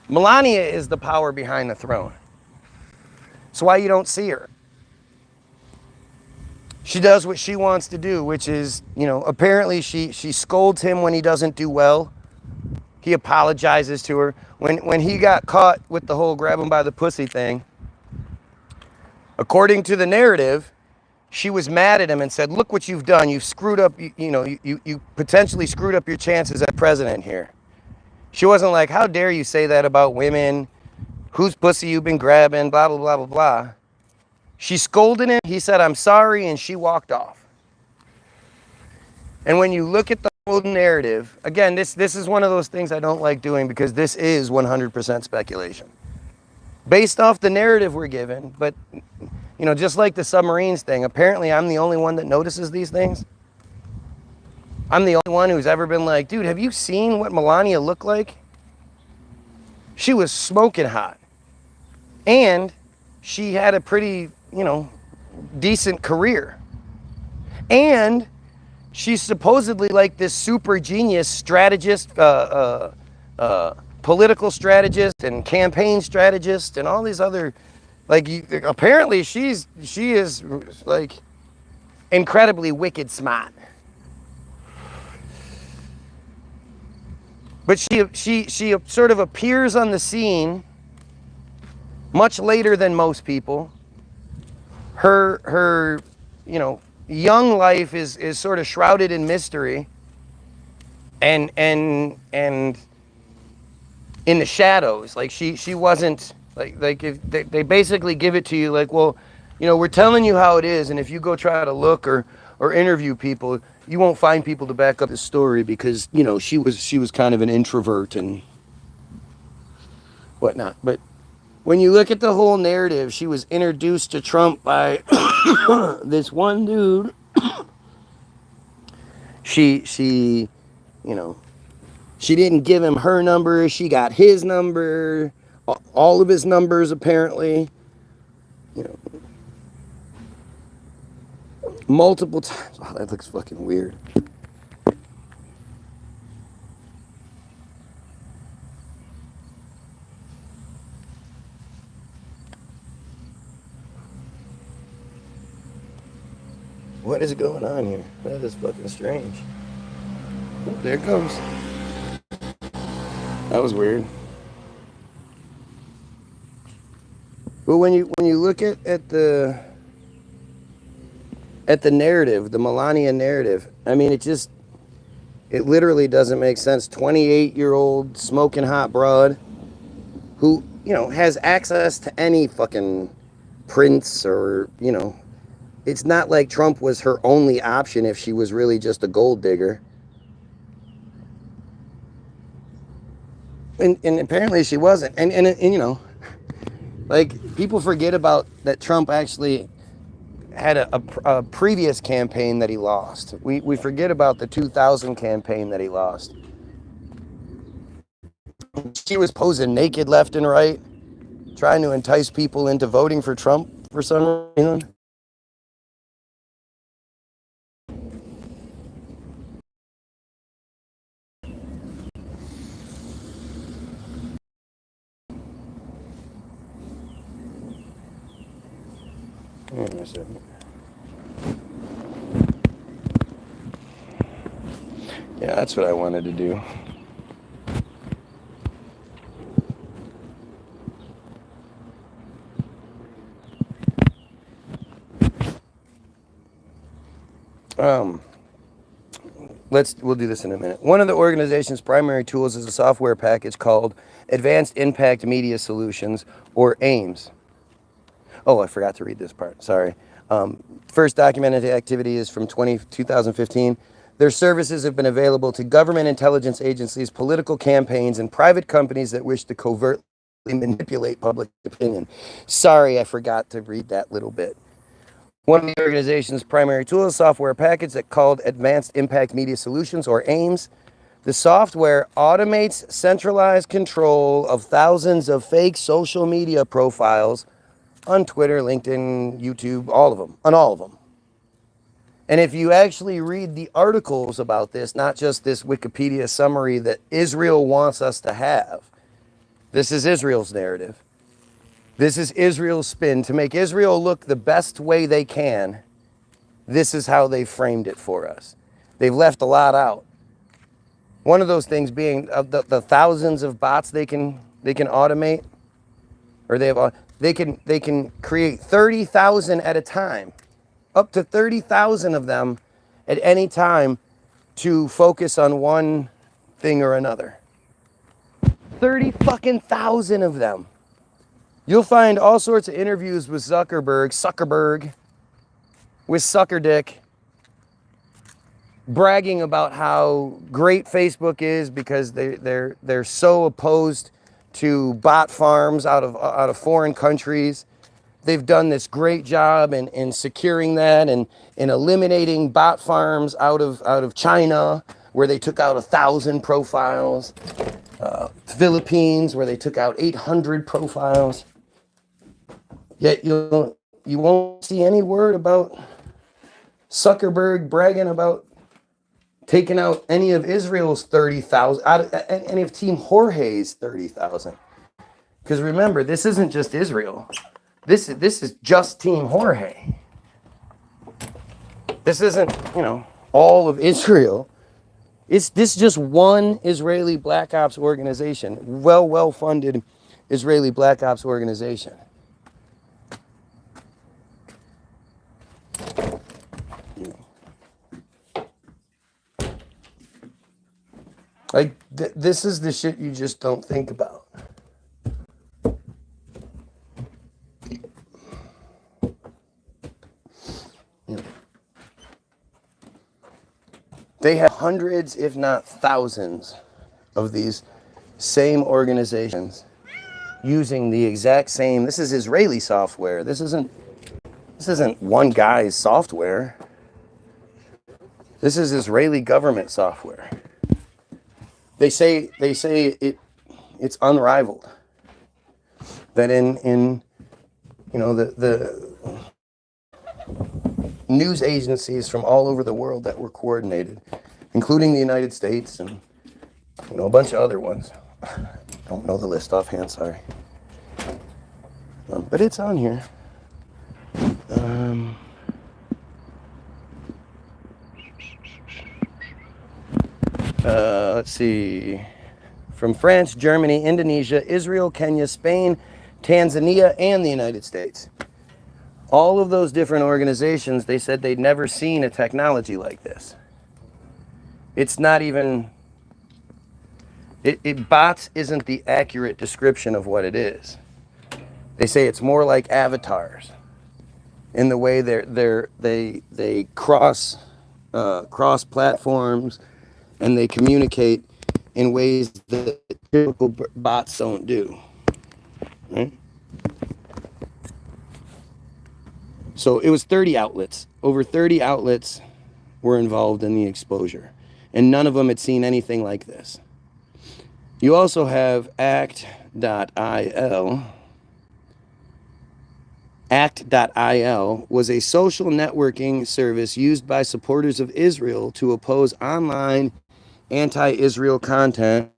Melania is the power behind the throne. That's why you don't see her. She does what she wants to do, which is, apparently she scolds him when he doesn't do well. He apologizes to her. When he got caught with the whole grab him by the pussy thing, according to the narrative, she was mad at him and said, look what you've done. You've screwed up, you potentially screwed up your chances as president here. She wasn't like, how dare you say that about women? Whose pussy you've been grabbing, blah, blah, blah, blah, blah. She scolded him. He said, I'm sorry, and she walked off. And when you look at the whole narrative, again, this is one of those things I don't like doing because this is 100% speculation. Based off the narrative we're given, but, just like the submarines thing, apparently I'm the only one that notices these things. I'm the only one who's ever been like, dude, have you seen what Melania looked like? She was smoking hot. And she had a pretty, decent career. And she's supposedly like this super genius strategist, political strategist and campaign strategist and all these other, apparently she is like incredibly wicked smart. But she sort of appears on the scene much later than most people. Her young life is sort of shrouded in mystery and in the shadows. Like she wasn't like if they basically give it to you like, well, we're telling you how it is, and if you go try to look or interview people, you won't find people to back up the story because, she was kind of an introvert and whatnot. But when you look at the whole narrative, she was introduced to Trump by this one dude. She, you know, she didn't give him her number. She got his number, all of his numbers apparently, you know, multiple times. Oh, that looks fucking weird. What is going on here? That is fucking strange. Oh, there it goes. That was weird. But when you look at the narrative, the Melania narrative, I mean, it literally doesn't make sense. 28-year-old smoking hot broad who, you know, has access to any fucking prince or, you know, it's not like Trump was her only option if she was really just a gold digger. And apparently she wasn't. And you know, like, people forget about that Trump actually had a previous campaign that he lost. We forget about the 2000 campaign that he lost. She was posing naked left and right, trying to entice people into voting for Trump for some reason. Hang on a second. Yeah, that's what I wanted to do. We'll do this in a minute. One of the organization's primary tools is a software package called Advanced Impact Media Solutions, or AIMS. Oh, I forgot to read this part. Sorry. First documented activity is from 2015. Their services have been available to government intelligence agencies, political campaigns, and private companies that wish to covertly manipulate public opinion. Sorry, I forgot to read that little bit. One of the organization's primary tools, software package that called Advanced Impact Media Solutions, or AIMS. The software automates centralized control of thousands of fake social media profiles on Twitter, LinkedIn, YouTube, all of them, on all of them. And if you actually read the articles about this, not just this Wikipedia summary that Israel wants us to have, this is Israel's narrative. This is Israel's spin. To make Israel look the best way they can, this is how they framed it for us. They've left a lot out. One of those things being the thousands of bots they can automate, or they can create 30,000 at a time, up to 30,000 of them at any time to focus on one thing or another. 30 fucking thousand of them. You'll find all sorts of interviews with Zuckerberg, with Suckerdick, bragging about how great Facebook is because they're so opposed to bot farms out of foreign countries. They've done this great job in securing that and in eliminating bot farms out of China, where they took out 1,000 profiles. Philippines, where they took out 800 profiles. Yet you won't see any word about Zuckerberg bragging about taking out any of Israel's 30,000, any of Team Jorge's 30,000. Because remember, this isn't just Israel. This is just Team Jorge. This isn't, all of Israel. This just one Israeli Black Ops organization, well-funded Israeli Black Ops organization. Like, this is the shit you just don't think about. They have hundreds, if not thousands, of these same organizations using the exact same. This is Israeli software. This isn't one guy's software. This is Israeli government software. They say it's unrivaled. That in the news agencies from all over the world that were coordinated, including the United States and a bunch of other ones. Don't know the list offhand, sorry. But it's on here. Let's see. From France, Germany, Indonesia, Israel, Kenya, Spain, Tanzania, and the United States. All of those different organizations, they said they'd never seen a technology like this. It's not even... bots isn't the accurate description of what it is. They say it's more like avatars in the way they cross platforms, and they communicate in ways that typical bots don't do. Right? So it was 30 outlets. Over 30 outlets were involved in the exposure, and none of them had seen anything like this. You also have act.il. Act.il was a social networking service used by supporters of Israel to oppose online anti-Israel content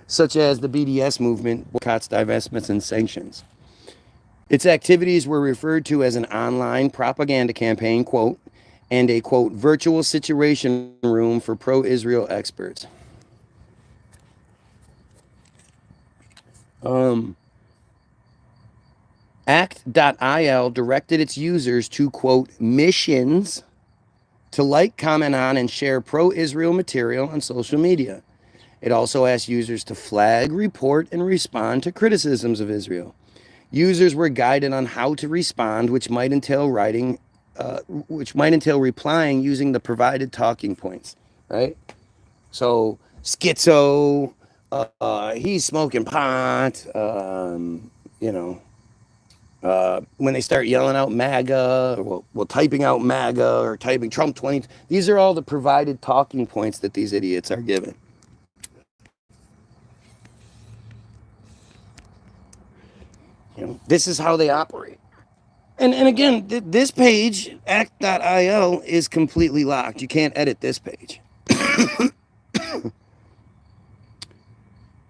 such as the BDS movement, boycotts, divestments, and sanctions. Its activities were referred to as an online propaganda campaign, quote, and a, quote, virtual situation room for pro-Israel experts. Act.il directed its users to, quote, missions to like, comment on, and share pro-Israel material on social media. It also asked users to flag, report, and respond to criticisms of Israel. Users were guided on how to respond, which might entail replying using the provided talking points, right? So, schizo, he's smoking pot, when they start yelling out MAGA, or typing out MAGA, or typing Trump 20, these are all the provided talking points that these idiots are given. This is how they operate. And again, this page, act.il, is completely locked. You can't edit this page.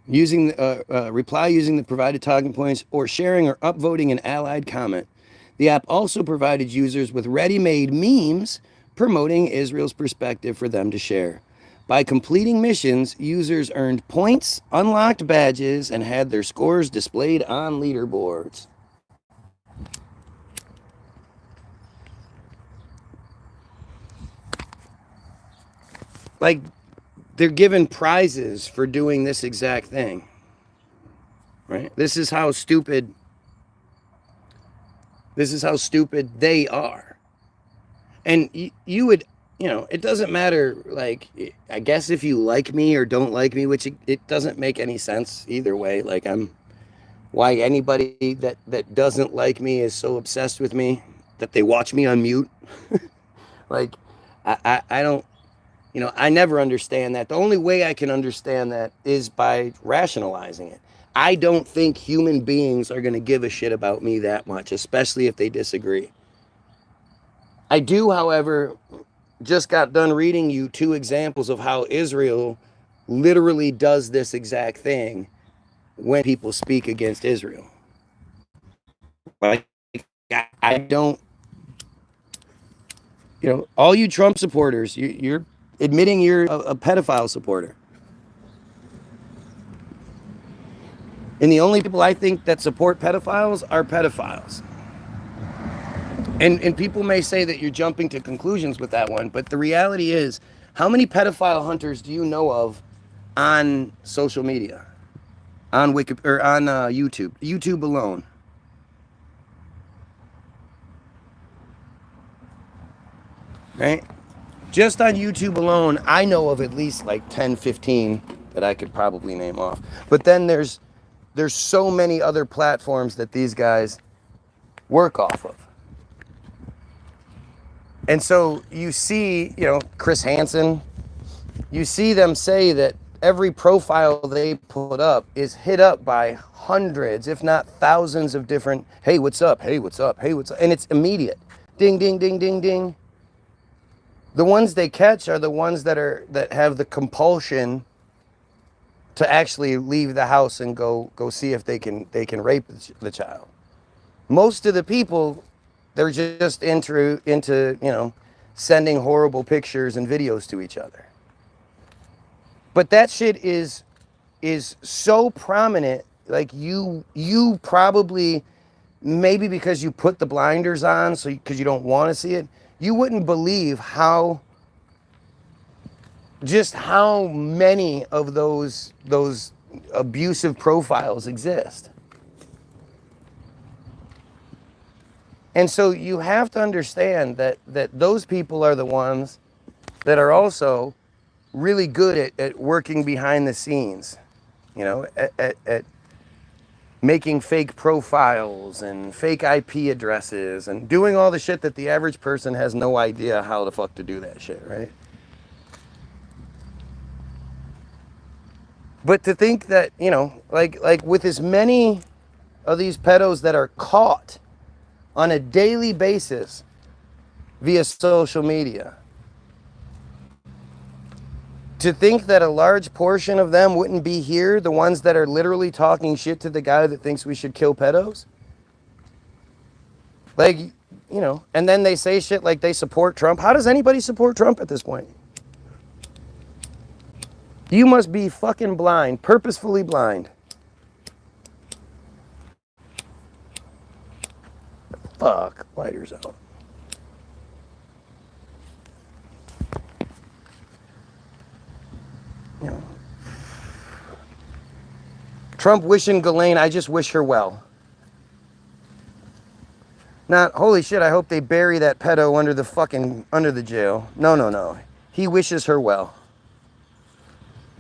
Reply using the provided talking points, or sharing or upvoting an allied comment. The app also provided users with ready-made memes promoting Israel's perspective for them to share. By completing missions, users earned points, unlocked badges, and had their scores displayed on leaderboards. Like, they're given prizes for doing this exact thing. Right? This is how stupid they are. And you would, it doesn't matter, like, I guess if you like me or don't like me, which it doesn't make any sense either way. Like, why anybody that doesn't like me is so obsessed with me that they watch me on mute. Like, I don't, I never understand that. The only way I can understand that is by rationalizing it. I don't think human beings are going to give a shit about me that much, especially if they disagree. I do, however, just got done reading you 2 examples of how Israel literally does this exact thing when people speak against Israel. Like, I don't, all you Trump supporters, you're admitting you're a pedophile supporter. And the only people I think that support pedophiles are pedophiles. And people may say that you're jumping to conclusions with that one, but the reality is, how many pedophile hunters do you know of on social media, on YouTube, YouTube alone? Right? Just on YouTube alone, I know of at least like 10, 15 that I could probably name off. But then there's so many other platforms that these guys work off of. And so you see, Chris Hansen, you see them say that every profile they put up is hit up by hundreds, if not thousands of different, hey, what's up? Hey, what's up? Hey, what's up? And it's immediate. Ding, ding, ding, ding, ding. The ones they catch are the ones that have the compulsion to actually leave the house and go see if they can rape the child. Most of the people, they're just into sending horrible pictures and videos to each other. But that shit is so prominent. Like you probably, maybe because you put the blinders on, so because you don't want to see it, you wouldn't believe how many of those abusive profiles exist. And so you have to understand that those people are the ones that are also really good at working behind the scenes, at making fake profiles and fake IP addresses and doing all the shit that the average person has no idea how the fuck to do that shit, right? But to think that, like with as many of these pedos that are caught on a daily basis via social media, to think that a large portion of them wouldn't be here, the ones that are literally talking shit to the guy that thinks we should kill pedos. Like, and then they say shit like they support Trump. How does anybody support Trump at this point? You must be fucking blind, purposefully blind. Fuck, lighter's out. Trump wishing Ghislaine, I just wish her well. Not, holy shit, I hope they bury that pedo under the jail. No. He wishes her well.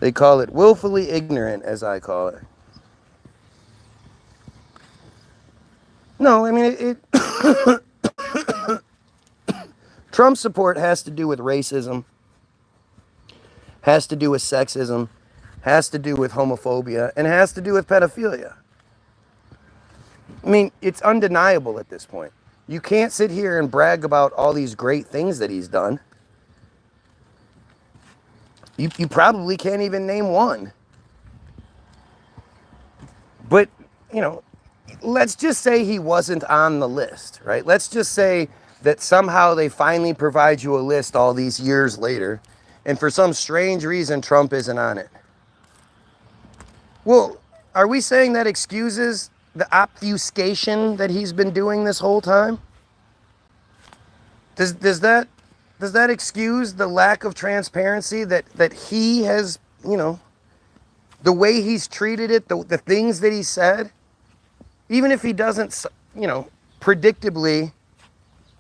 They call it willfully ignorant, as I call it. No, I mean, Trump support has to do with racism, has to do with sexism, has to do with homophobia, and has to do with pedophilia. I mean, it's undeniable at this point. You can't sit here and brag about all these great things that he's done. You probably can't even name one. But, let's just say he wasn't on the list, right? Let's just say that somehow they finally provide you a list all these years later, and for some strange reason, Trump isn't on it. Well, are we saying that excuses the obfuscation that he's been doing this whole time? Does that excuse the lack of transparency that he has, the way he's treated it, the things that he said? Even if he doesn't, predictably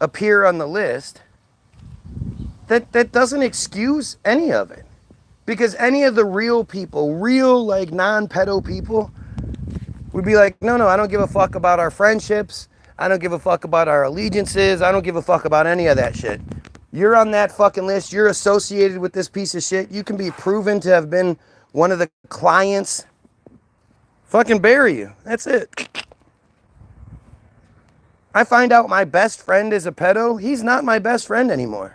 appear on the list, that doesn't excuse any of it. Because any of the real people, like non-pedo people, would be like, no, I don't give a fuck about our friendships. I don't give a fuck about our allegiances. I don't give a fuck about any of that shit. You're on that fucking list. You're associated with this piece of shit. You can be proven to have been one of the clients. Fucking bury you. That's it. I find out my best friend is a pedo. He's not my best friend anymore.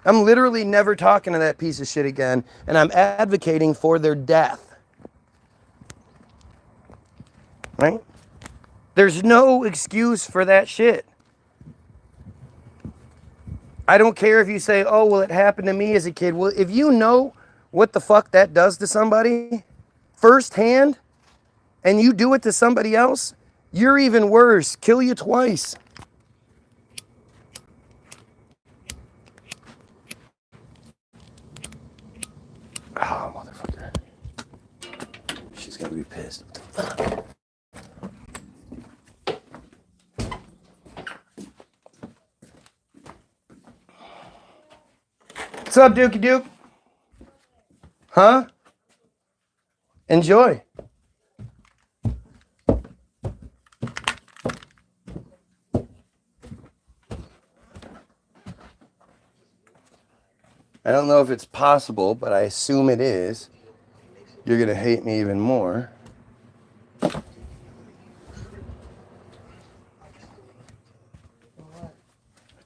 I'm literally never talking to that piece of shit again, and I'm advocating for their death. Right? There's no excuse for that shit. I don't care if you say, oh, well, it happened to me as a kid. Well, if you know what the fuck that does to somebody firsthand, and you do it to somebody else, you're even worse. Kill you twice. Oh, motherfucker. She's gonna be pissed. What the fuck? What's up, Dookie Duke? Huh? Enjoy. I don't know if it's possible, but I assume it is. You're going to hate me even more. I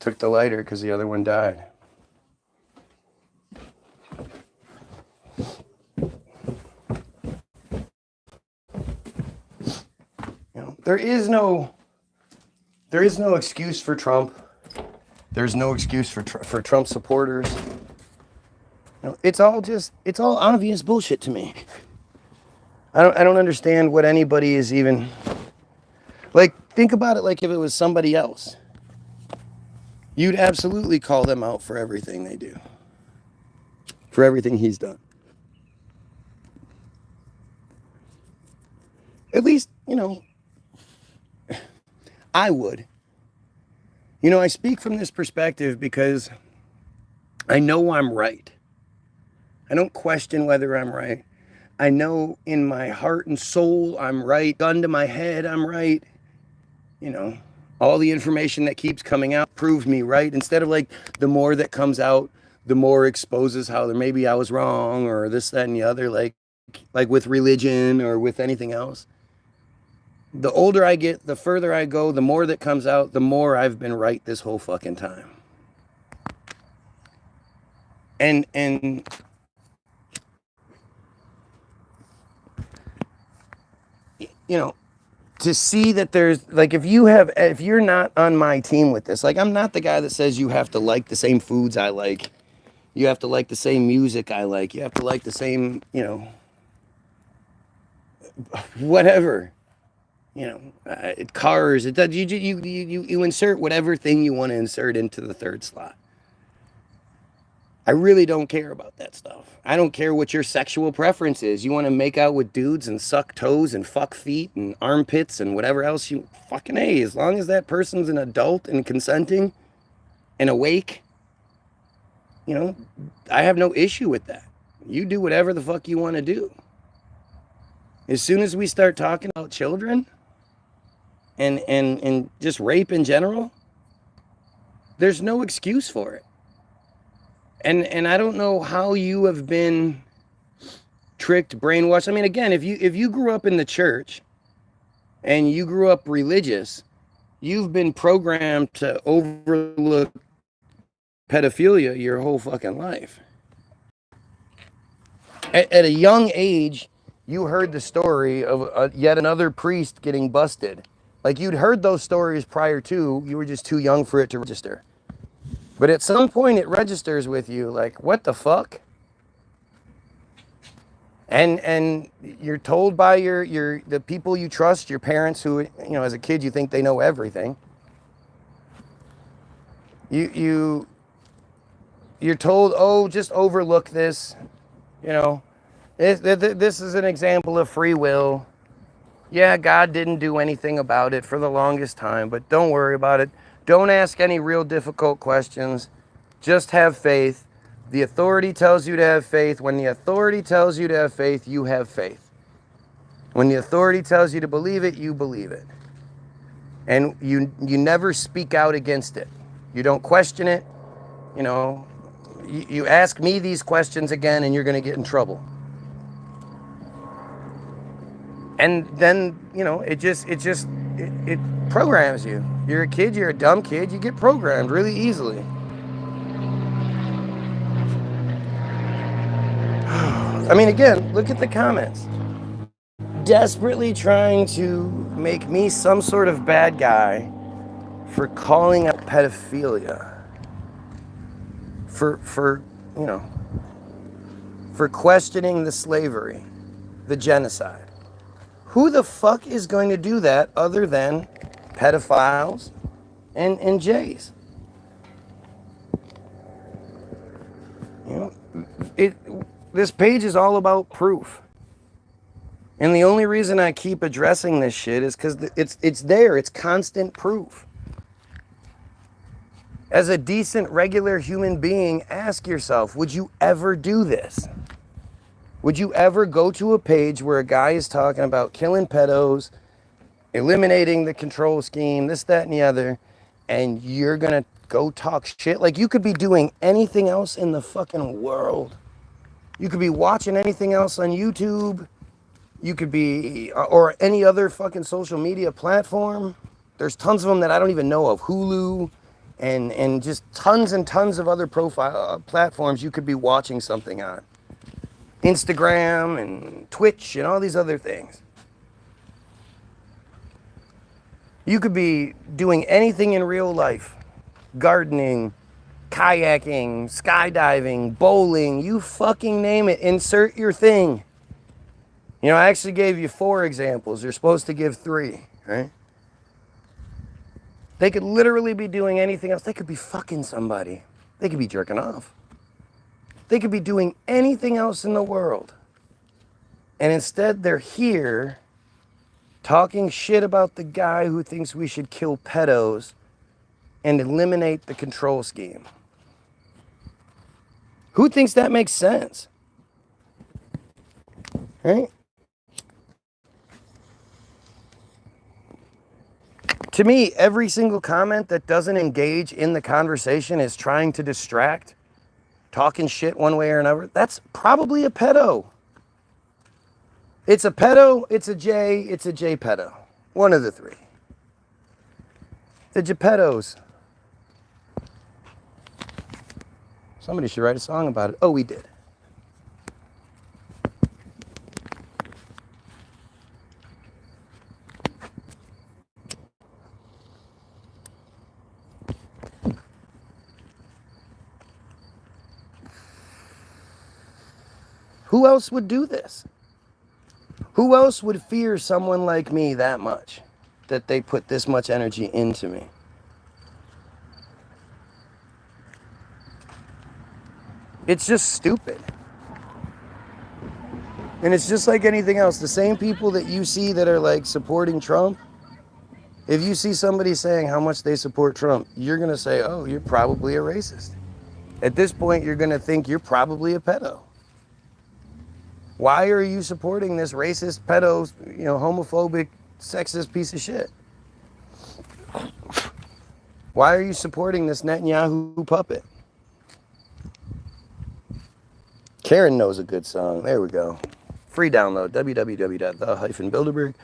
took the lighter because the other one died. There is no excuse for Trump. There's no excuse for Trump supporters. It's all obvious bullshit to me. I don't understand what anybody is even like. Think about it like if it was somebody else. You'd absolutely call them out for everything they do. For everything he's done. At least, I would. I speak from this perspective because I know I'm right. I don't question whether I'm right. I know in my heart and soul I'm right. Gun to my head, I'm right. All the information that keeps coming out proves me right. Instead of like the more that comes out, the more exposes how maybe I was wrong or this, that, and the other, like with religion or with anything else. The older I get, the further I go, the more that comes out, the more I've been right this whole fucking time. And to see that there's like, if you're not on my team with this, like I'm not the guy that says you have to like the same foods I like. You have to like the same music I like. You have to like the same, whatever. Cars. It does. You insert whatever thing you want to insert into the third slot. I really don't care about that stuff. I don't care what your sexual preference is. You want to make out with dudes and suck toes and fuck feet and armpits and whatever else you fucking A. As long as that person's an adult and consenting and awake, I have no issue with that. You do whatever the fuck you want to do. As soon as we start talking about children and just rape in general, there's no excuse for it. And I don't know how you have been tricked, brainwashed. I mean, again, if you grew up in the church and you grew up religious, you've been programmed to overlook pedophilia your whole fucking life. At a young age, you heard the story of yet another priest getting busted. Like you'd heard those stories prior to, you were just too young for it to register. But at some point it registers with you, like, what the fuck? And you're told by the people you trust, your parents who, as a kid you think they know everything. You're told, oh, just overlook this, This is an example of free will. Yeah, God didn't do anything about it for the longest time, but don't worry about it. Don't ask any real difficult questions. Just have faith. The authority tells you to have faith. When the authority tells you to have faith, you have faith. When the authority tells you to believe it, you believe it. And you never speak out against it. You don't question it. You ask me these questions again and you're going to get in trouble. And then, it programs you. You're a kid, you're a dumb kid, you get programmed really easily. I mean, again, look at the comments. Desperately trying to make me some sort of bad guy for calling out pedophilia. For questioning the slavery, the genocide. Who the fuck is going to do that other than pedophiles and Jays? This page is all about proof. And the only reason I keep addressing this shit is because it's there. It's constant proof. As a decent, regular human being, ask yourself, would you ever do this? Would you ever go to a page where a guy is talking about killing pedos, eliminating the control scheme, this, that, and the other, and you're gonna go talk shit? Like, you could be doing anything else in the fucking world. You could be watching anything else on YouTube. You could be, or any other fucking social media platform. There's tons of them that I don't even know of. Hulu, and just tons and tons of other platforms you could be watching something on. Instagram and Twitch and all these other things. You could be doing anything in real life. Gardening, kayaking, skydiving, bowling, you fucking name it. Insert your thing. You know, I actually gave you 4 examples. You're supposed to give 3, right? They could literally be doing anything else. They could be fucking somebody. They could be jerking off. They could be doing anything else in the world. And instead they're here talking shit about the guy who thinks we should kill pedos and eliminate the control scheme. Who thinks that makes sense? Right? To me, every single comment that doesn't engage in the conversation is trying to distract, talking shit one way or another. That's probably a pedo. It's a pedo, it's a J pedo. One of the 3. The Gepedos. Somebody should write a song about it. Oh, we did. Who else would do this? Who else would fear someone like me that much, that they put this much energy into me? It's just stupid. And it's just like anything else. The same people that you see that are like supporting Trump, if you see somebody saying how much they support Trump, you're going to say, oh, you're probably a racist. At this point, you're going to think you're probably a pedo. Why are you supporting this racist, pedo, homophobic, sexist piece of shit? Why are you supporting this Netanyahu puppet? Karen knows a good song. There we go. Free download, www.the-bilderberg,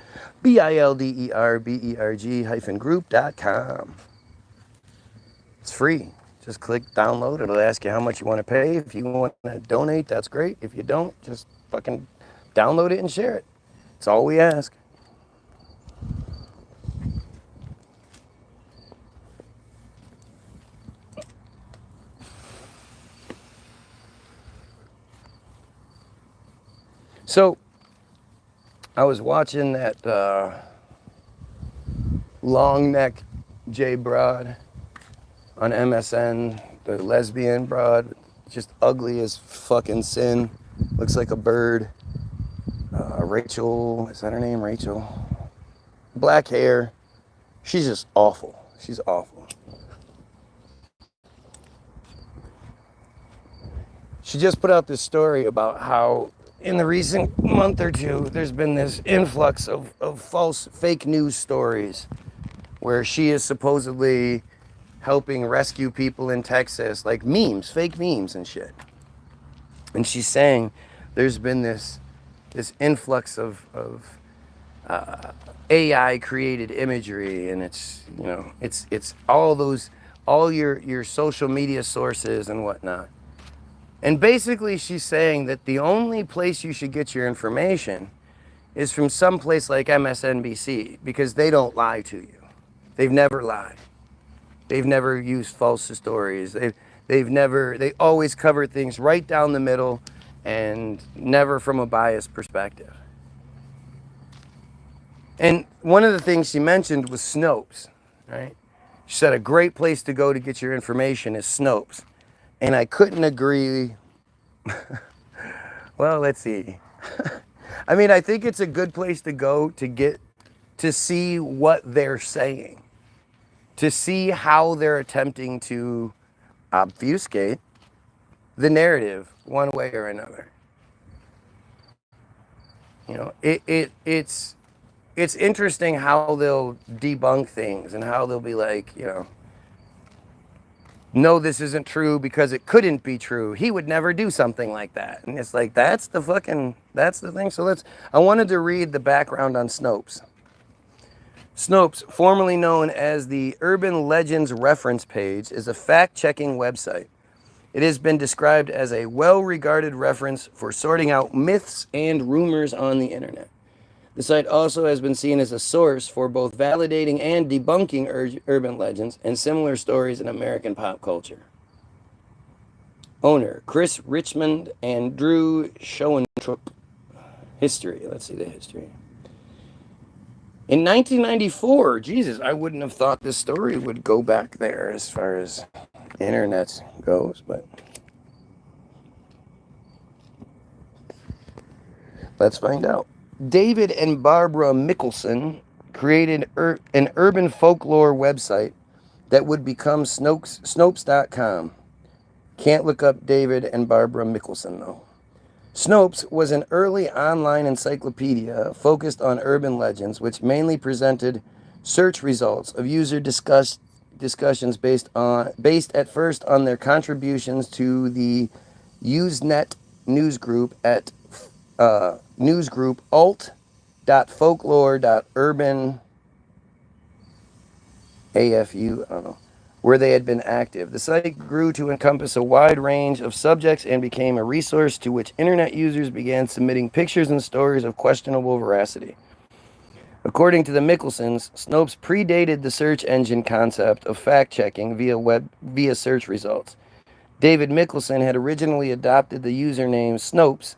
bilderberg-group.com. It's free. Just click download. It'll ask you how much you want to pay. If you want to donate, that's great. If you don't, just fucking download it and share it. It's all we ask. So, I was watching that long neck J broad on MSN, the lesbian broad, just ugly as fucking sin, looks like a bird. Rachel, is that her name? Rachel? Black hair. She's just awful. She's awful. She just put out this story about how in the recent month or two, there's been this influx of false, fake news stories where she is supposedly helping rescue people in Texas, like memes, fake memes and shit. And she's saying there's been this influx of AI created imagery, and it's all your social media sources and whatnot. And basically she's saying that the only place you should get your information is from some place like MSNBC, because they don't lie to you. They've never lied. They've never used false stories. They always cover things right down the middle and never from a biased perspective. And one of the things she mentioned was Snopes, right? She said a great place to go to get your information is Snopes. And I couldn't agree. Well, let's see. I mean, I think it's a good place to go to see what they're saying. to see how they're attempting to obfuscate the narrative one way or another. You know, it's interesting how they'll debunk things and how they'll be like, you know, no, this isn't true because it couldn't be true. He would never do something like that. And it's like, that's the thing. So I wanted to read the background on Snopes. Snopes, formerly known as the Urban Legends Reference Page, is a fact-checking website. It has been described as a well-regarded reference for sorting out myths and rumors on the internet. The site also has been seen as a source for both validating and debunking urban legends and similar stories in American pop culture. Owner, Chris Richmond and Drew Schoentrup. History, let's see the history. In 1994, Jesus, I wouldn't have thought this story would go back there as far as internet goes, but let's find out. David and Barbara Mickelson created an urban folklore website that would become Snopes.com. Can't look up David and Barbara Mickelson, though. Snopes was an early online encyclopedia focused on urban legends, which mainly presented search results of user discussions based at first on their contributions to the Usenet newsgroup at newsgroup alt.folklore.urban AFU, I don't know, where they had been active. The site grew to encompass a wide range of subjects and became a resource to which internet users began submitting pictures and stories of questionable veracity. According to the Mickelsons, Snopes predated the search engine concept of fact-checking via search results. David Mickelson had originally adopted the username Snopes,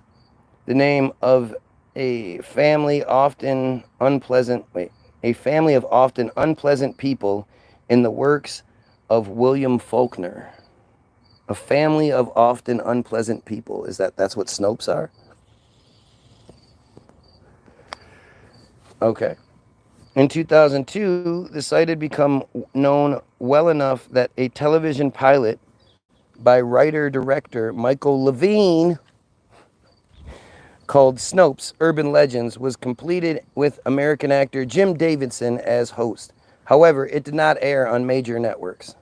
the name of a family of often unpleasant people in the works of William Faulkner. A family of often unpleasant people. That's what Snopes are? Okay. In 2002, the site had become known well enough that a television pilot by writer-director Michael Levine called Snopes Urban Legends was completed with American actor Jim Davidson as host. However, it did not air on major networks.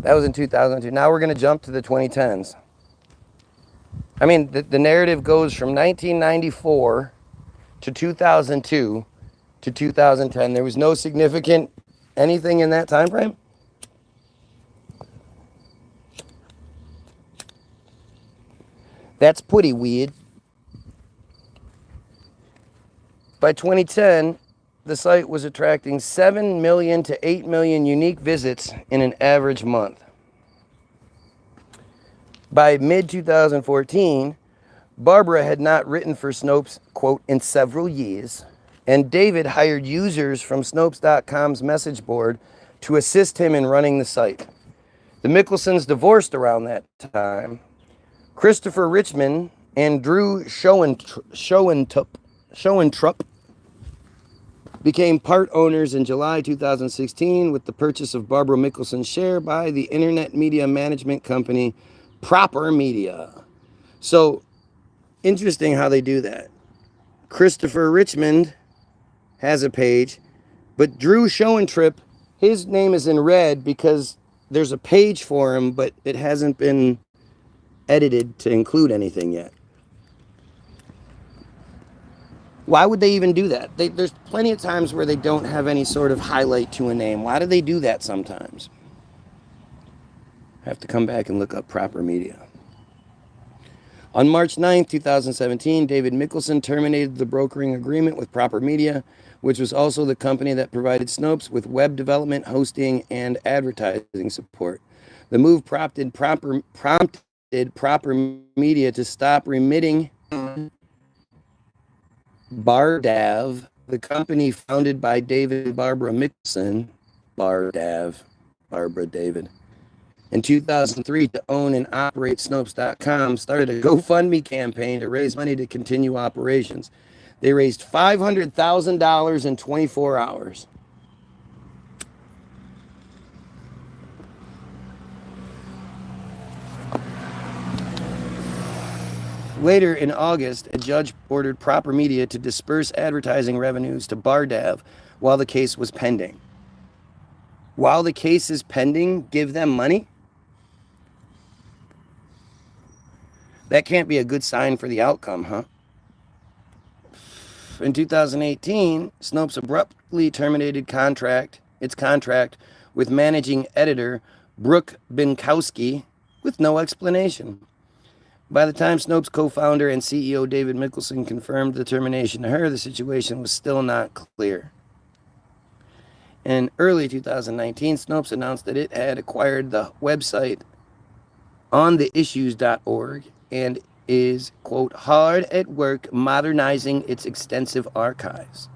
That was in 2002. Now we're going to jump to the 2010s. I mean, the narrative goes from 1994 to 2002 to 2010. There was no significant anything in that time frame. That's pretty weird. By 2010, the site was attracting 7 million to 8 million unique visits in an average month. By mid-2014, Barbara had not written for Snopes, quote, in several years, and David hired users from Snopes.com's message board to assist him in running the site. The Mickelsons divorced around that time. Christopher Richmond and Drew Schoentrup became part owners in July 2016 with the purchase of Barbara Mickelson's share by the internet media management company Proper Media. So, interesting how they do that. Christopher Richmond has a page, but Drew Schoentrup, his name is in red because there's a page for him, but it hasn't been edited to include anything yet. Why would they even do that? There's plenty of times where they don't have any sort of highlight to a name. Why do they do that sometimes? I have to come back and look up Proper Media. On March 9th, 2017, David Mickelson terminated the brokering agreement with Proper Media, which was also the company that provided Snopes with web development, hosting, and advertising support. The move prompted Proper Media to stop remitting Bardav, the company founded by David and Barbara Mickelson, Barbara David, in 2003 to own and operate Snopes.com, started a GoFundMe campaign to raise money to continue operations. They raised $500,000 in 24 hours. Later in August, a judge ordered Proper Media to disperse advertising revenues to Bardav while the case was pending. While the case is pending, give them money? That can't be a good sign for the outcome, huh? In 2018, Snopes abruptly terminated its contract with managing editor Brooke Binkowski with no explanation. By the time Snopes co-founder and CEO David Mikkelsen confirmed the termination to her, the situation was still not clear. In early 2019, Snopes announced that it had acquired the website ontheissues.org and is, quote, hard at work modernizing its extensive archives.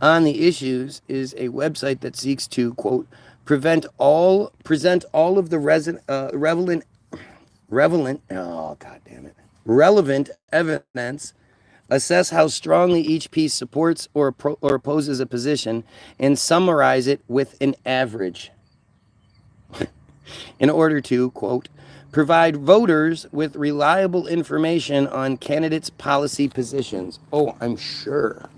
On the Issues is a website that seeks to, quote, present all of the relevant evidence, assess how strongly each piece supports or opposes a position, and summarize it with an average in order to, quote, provide voters with reliable information on candidates' policy positions. Oh, I'm sure.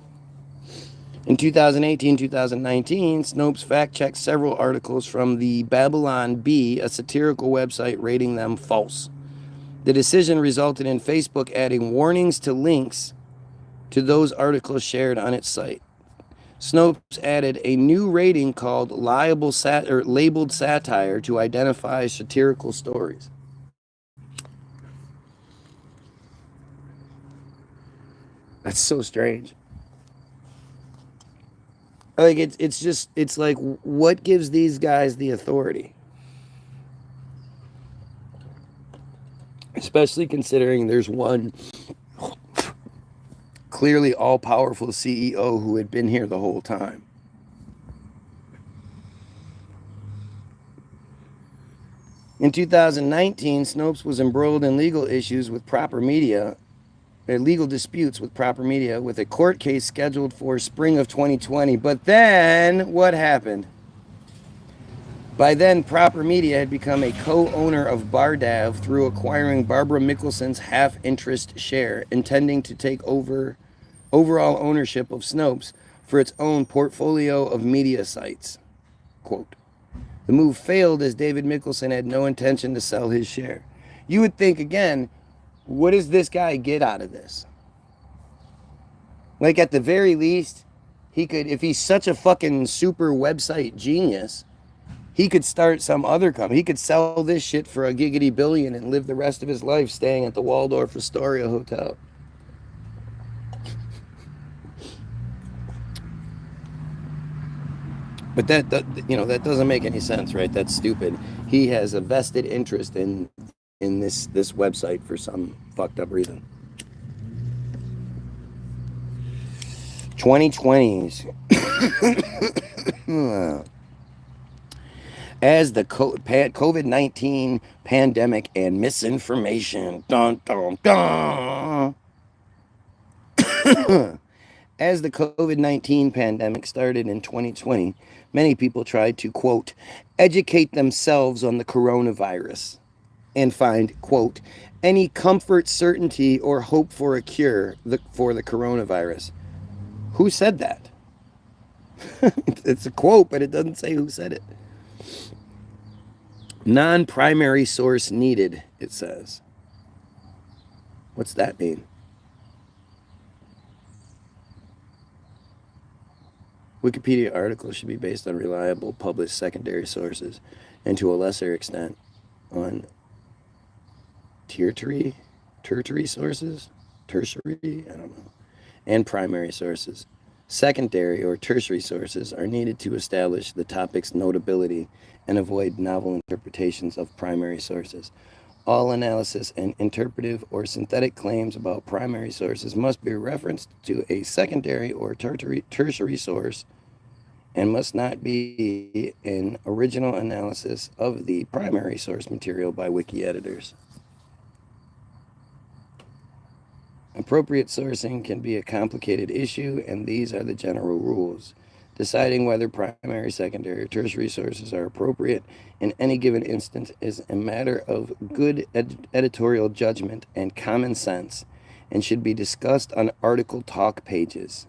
In 2018-2019, Snopes fact-checked several articles from the Babylon Bee, a satirical website, rating them false. The decision resulted in Facebook adding warnings to links to those articles shared on its site. Snopes added a new rating called labeled satire to identify satirical stories. That's so strange. Like it's like, what gives these guys the authority? Especially considering there's one clearly all-powerful CEO who had been here the whole time. In 2019, Snopes was embroiled in legal disputes with Proper Media with a court case scheduled for spring of 2020. But then, what happened? By then, Proper Media had become a co-owner of Bardav through acquiring Barbara Mickelsen's half-interest share, intending to take over overall ownership of Snopes for its own portfolio of media sites. Quote, the move failed as David Mikkelsen had no intention to sell his share. You would think, again, what does this guy get out of this? Like, at the very least, he could, if he's such a fucking super website genius, he could start some other company. He could sell this shit for a giggity billion and live the rest of his life staying at the Waldorf Astoria Hotel. But that doesn't make any sense, right? That's stupid. He has a vested interest in this website for some fucked up reason. 2020s. As the COVID-19 pandemic and misinformation, dun, dun, dun. As the COVID-19 pandemic started in 2020, many people tried to, quote, educate themselves on the coronavirus and find, quote, any comfort, certainty, or hope for a cure for the coronavirus. Who said that? It's a quote, but it doesn't say who said it. Non-primary source needed, it says. What's that mean? Wikipedia articles should be based on reliable, published secondary sources, and to a lesser extent on tertiary sources? Tertiary? I don't know. And primary sources. Secondary or tertiary sources are needed to establish the topic's notability and avoid novel interpretations of primary sources. All analysis and interpretive or synthetic claims about primary sources must be referenced to a secondary or tertiary source and must not be an original analysis of the primary source material by wiki editors. Appropriate sourcing can be a complicated issue, and these are the general rules. Deciding whether primary, secondary, or tertiary sources are appropriate in any given instance is a matter of good editorial judgment and common sense and should be discussed on article talk pages.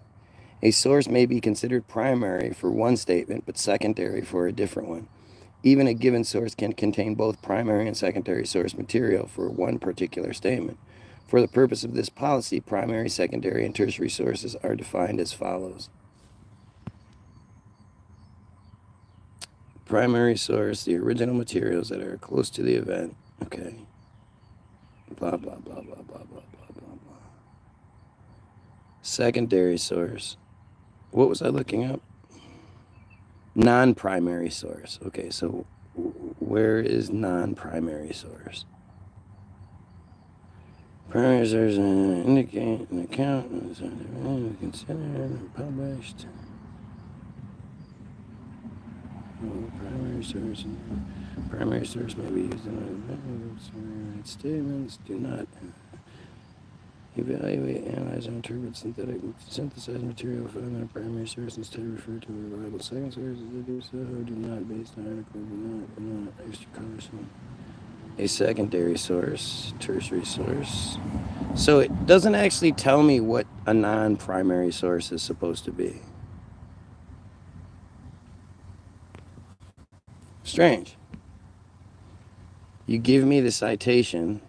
A source may be considered primary for one statement but secondary for a different one. Even a given source can contain both primary and secondary source material for one particular statement. For the purpose of this policy, primary, secondary, and tertiary sources are defined as follows. Primary source, the original materials that are close to the event. Okay. Blah, blah, blah, blah, blah, blah, blah, blah, blah. Secondary source. What was I looking up? Non-primary source. Okay, so where is non-primary source? Primary source indicate an account considered and published. Primary source may be used in statements. Do not evaluate, analyze, or interpret synthesized material found in a primary source. Instead, refer to a reliable second source. They do so. Do not, based on article. Do not extra caution. A secondary source, tertiary source. So it doesn't actually tell me what a non-primary source is supposed to be. Strange. You give me the citation,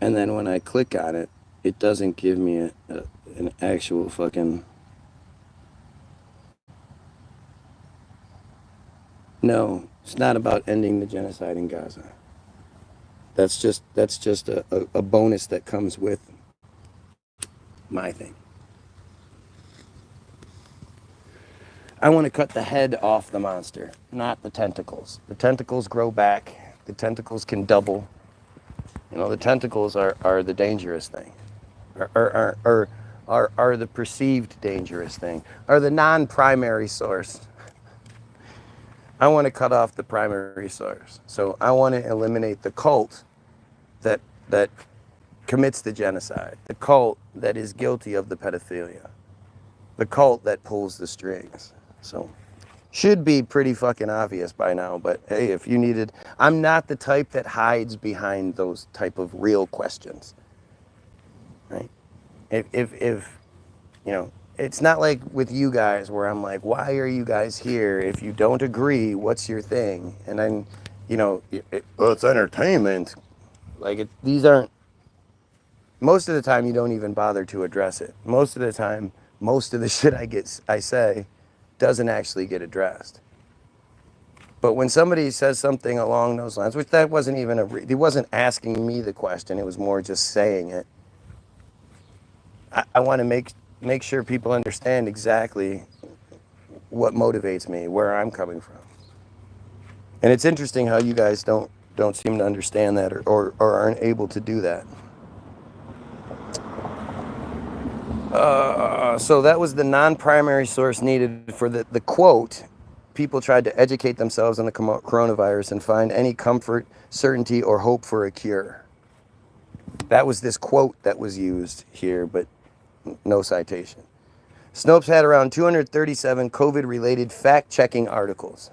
and then when I click on it, it doesn't give me an actual fucking... No, it's not about ending the genocide in Gaza. That's just a bonus that comes with my thing. I want to cut the head off the monster, not the tentacles. The tentacles grow back. The tentacles can double. You know, the tentacles are the dangerous thing, are the perceived dangerous thing, are the non-primary source. I want to cut off the primary source. So I want to eliminate the cult that commits the genocide, the cult that is guilty of the pedophilia, the cult that pulls the strings. So should be pretty fucking obvious by now, but hey, if you needed, I'm not the type that hides behind those type of real questions, right? If you know, it's not like with you guys where I'm like, why are you guys here? If you don't agree, what's your thing? And then, you know, well, it's entertainment. Like, these aren't, most of the time you don't even bother to address it. Most of the time, most of the shit I say doesn't actually get addressed. But when somebody says something along those lines, which that wasn't even he wasn't asking me the question, it was more just saying it. I want to make sure people understand exactly what motivates me, where I'm coming from. And it's interesting how you guys don't seem to understand that or aren't able to do that. So that was the non-primary source needed for the quote. People tried to educate themselves on the coronavirus and find any comfort, certainty, or hope for a cure. That was this quote that was used here, but no citation. Snopes had around 237 COVID-related fact-checking articles.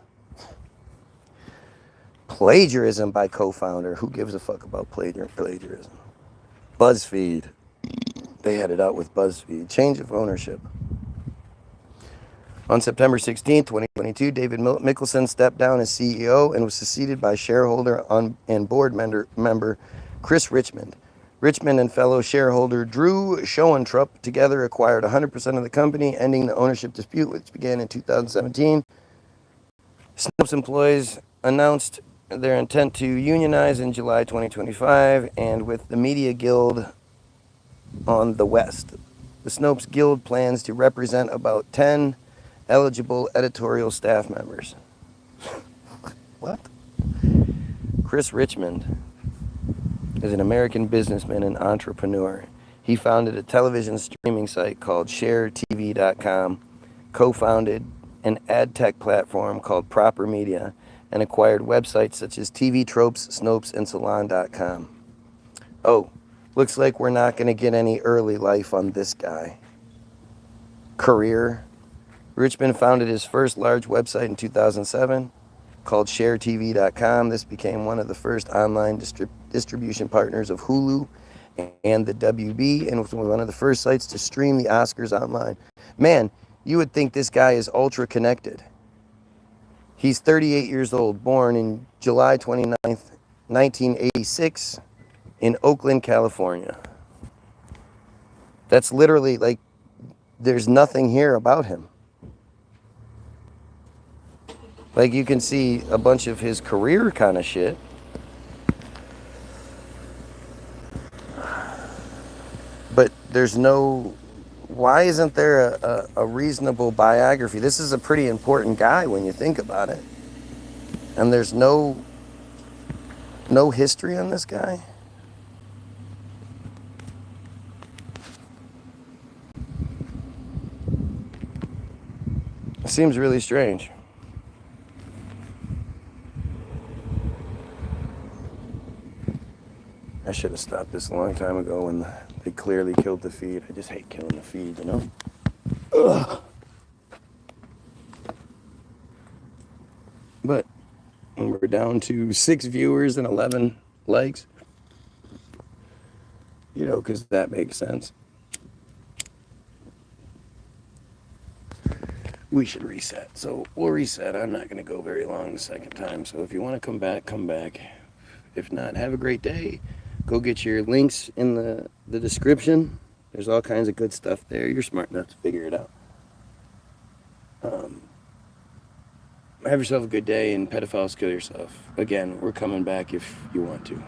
Plagiarism by co-founder. Who gives a fuck about plagiarism? BuzzFeed. They had it out with BuzzFeed. Change of ownership. On September 16, 2022, David Mickelson stepped down as CEO and was succeeded by shareholder and board member Chris Richmond. Richmond and fellow shareholder Drew Schoentrup together acquired 100% of the company, ending the ownership dispute, which began in 2017. Snopes employees announced their intent to unionize in July 2025, and with the Media Guild on the West. The Snopes Guild plans to represent about 10 eligible editorial staff members. What? Chris Richmond is an American businessman and entrepreneur. He founded a television streaming site called ShareTV.com, co-founded an ad tech platform called Proper Media, and acquired websites such as TV Tropes, Snopes, and Salon.com. Oh, looks like we're not going to get any early life on this guy. career. Richmond founded his first large website in 2007 called ShareTV.com. This became one of the first online distribution partners of Hulu and the WB, and was one of the first sites to stream the Oscars online. Man, you would think this guy is ultra connected. He's 38 years old, born in July 29th, 1986 in Oakland, California. That's literally like, there's nothing here about him. Like, you can see a bunch of his career kind of shit. But there's no, why isn't there a reasonable biography? This is a pretty important guy when you think about it. And there's no history on this guy. It seems really strange. I should have stopped this a long time ago when they clearly killed the feed. I just hate killing the feed, you know? Ugh. But we're down to 6 viewers and 11 likes. You know, because that makes sense. We should reset. So we'll reset. I'm not going to go very long the second time. So if you want to come back, come back. If not, have a great day. Go get your links in the description. There's all kinds of good stuff there. You're smart enough to figure it out. Have yourself a good day, and pedophiles, kill yourself. Again, we're coming back if you want to.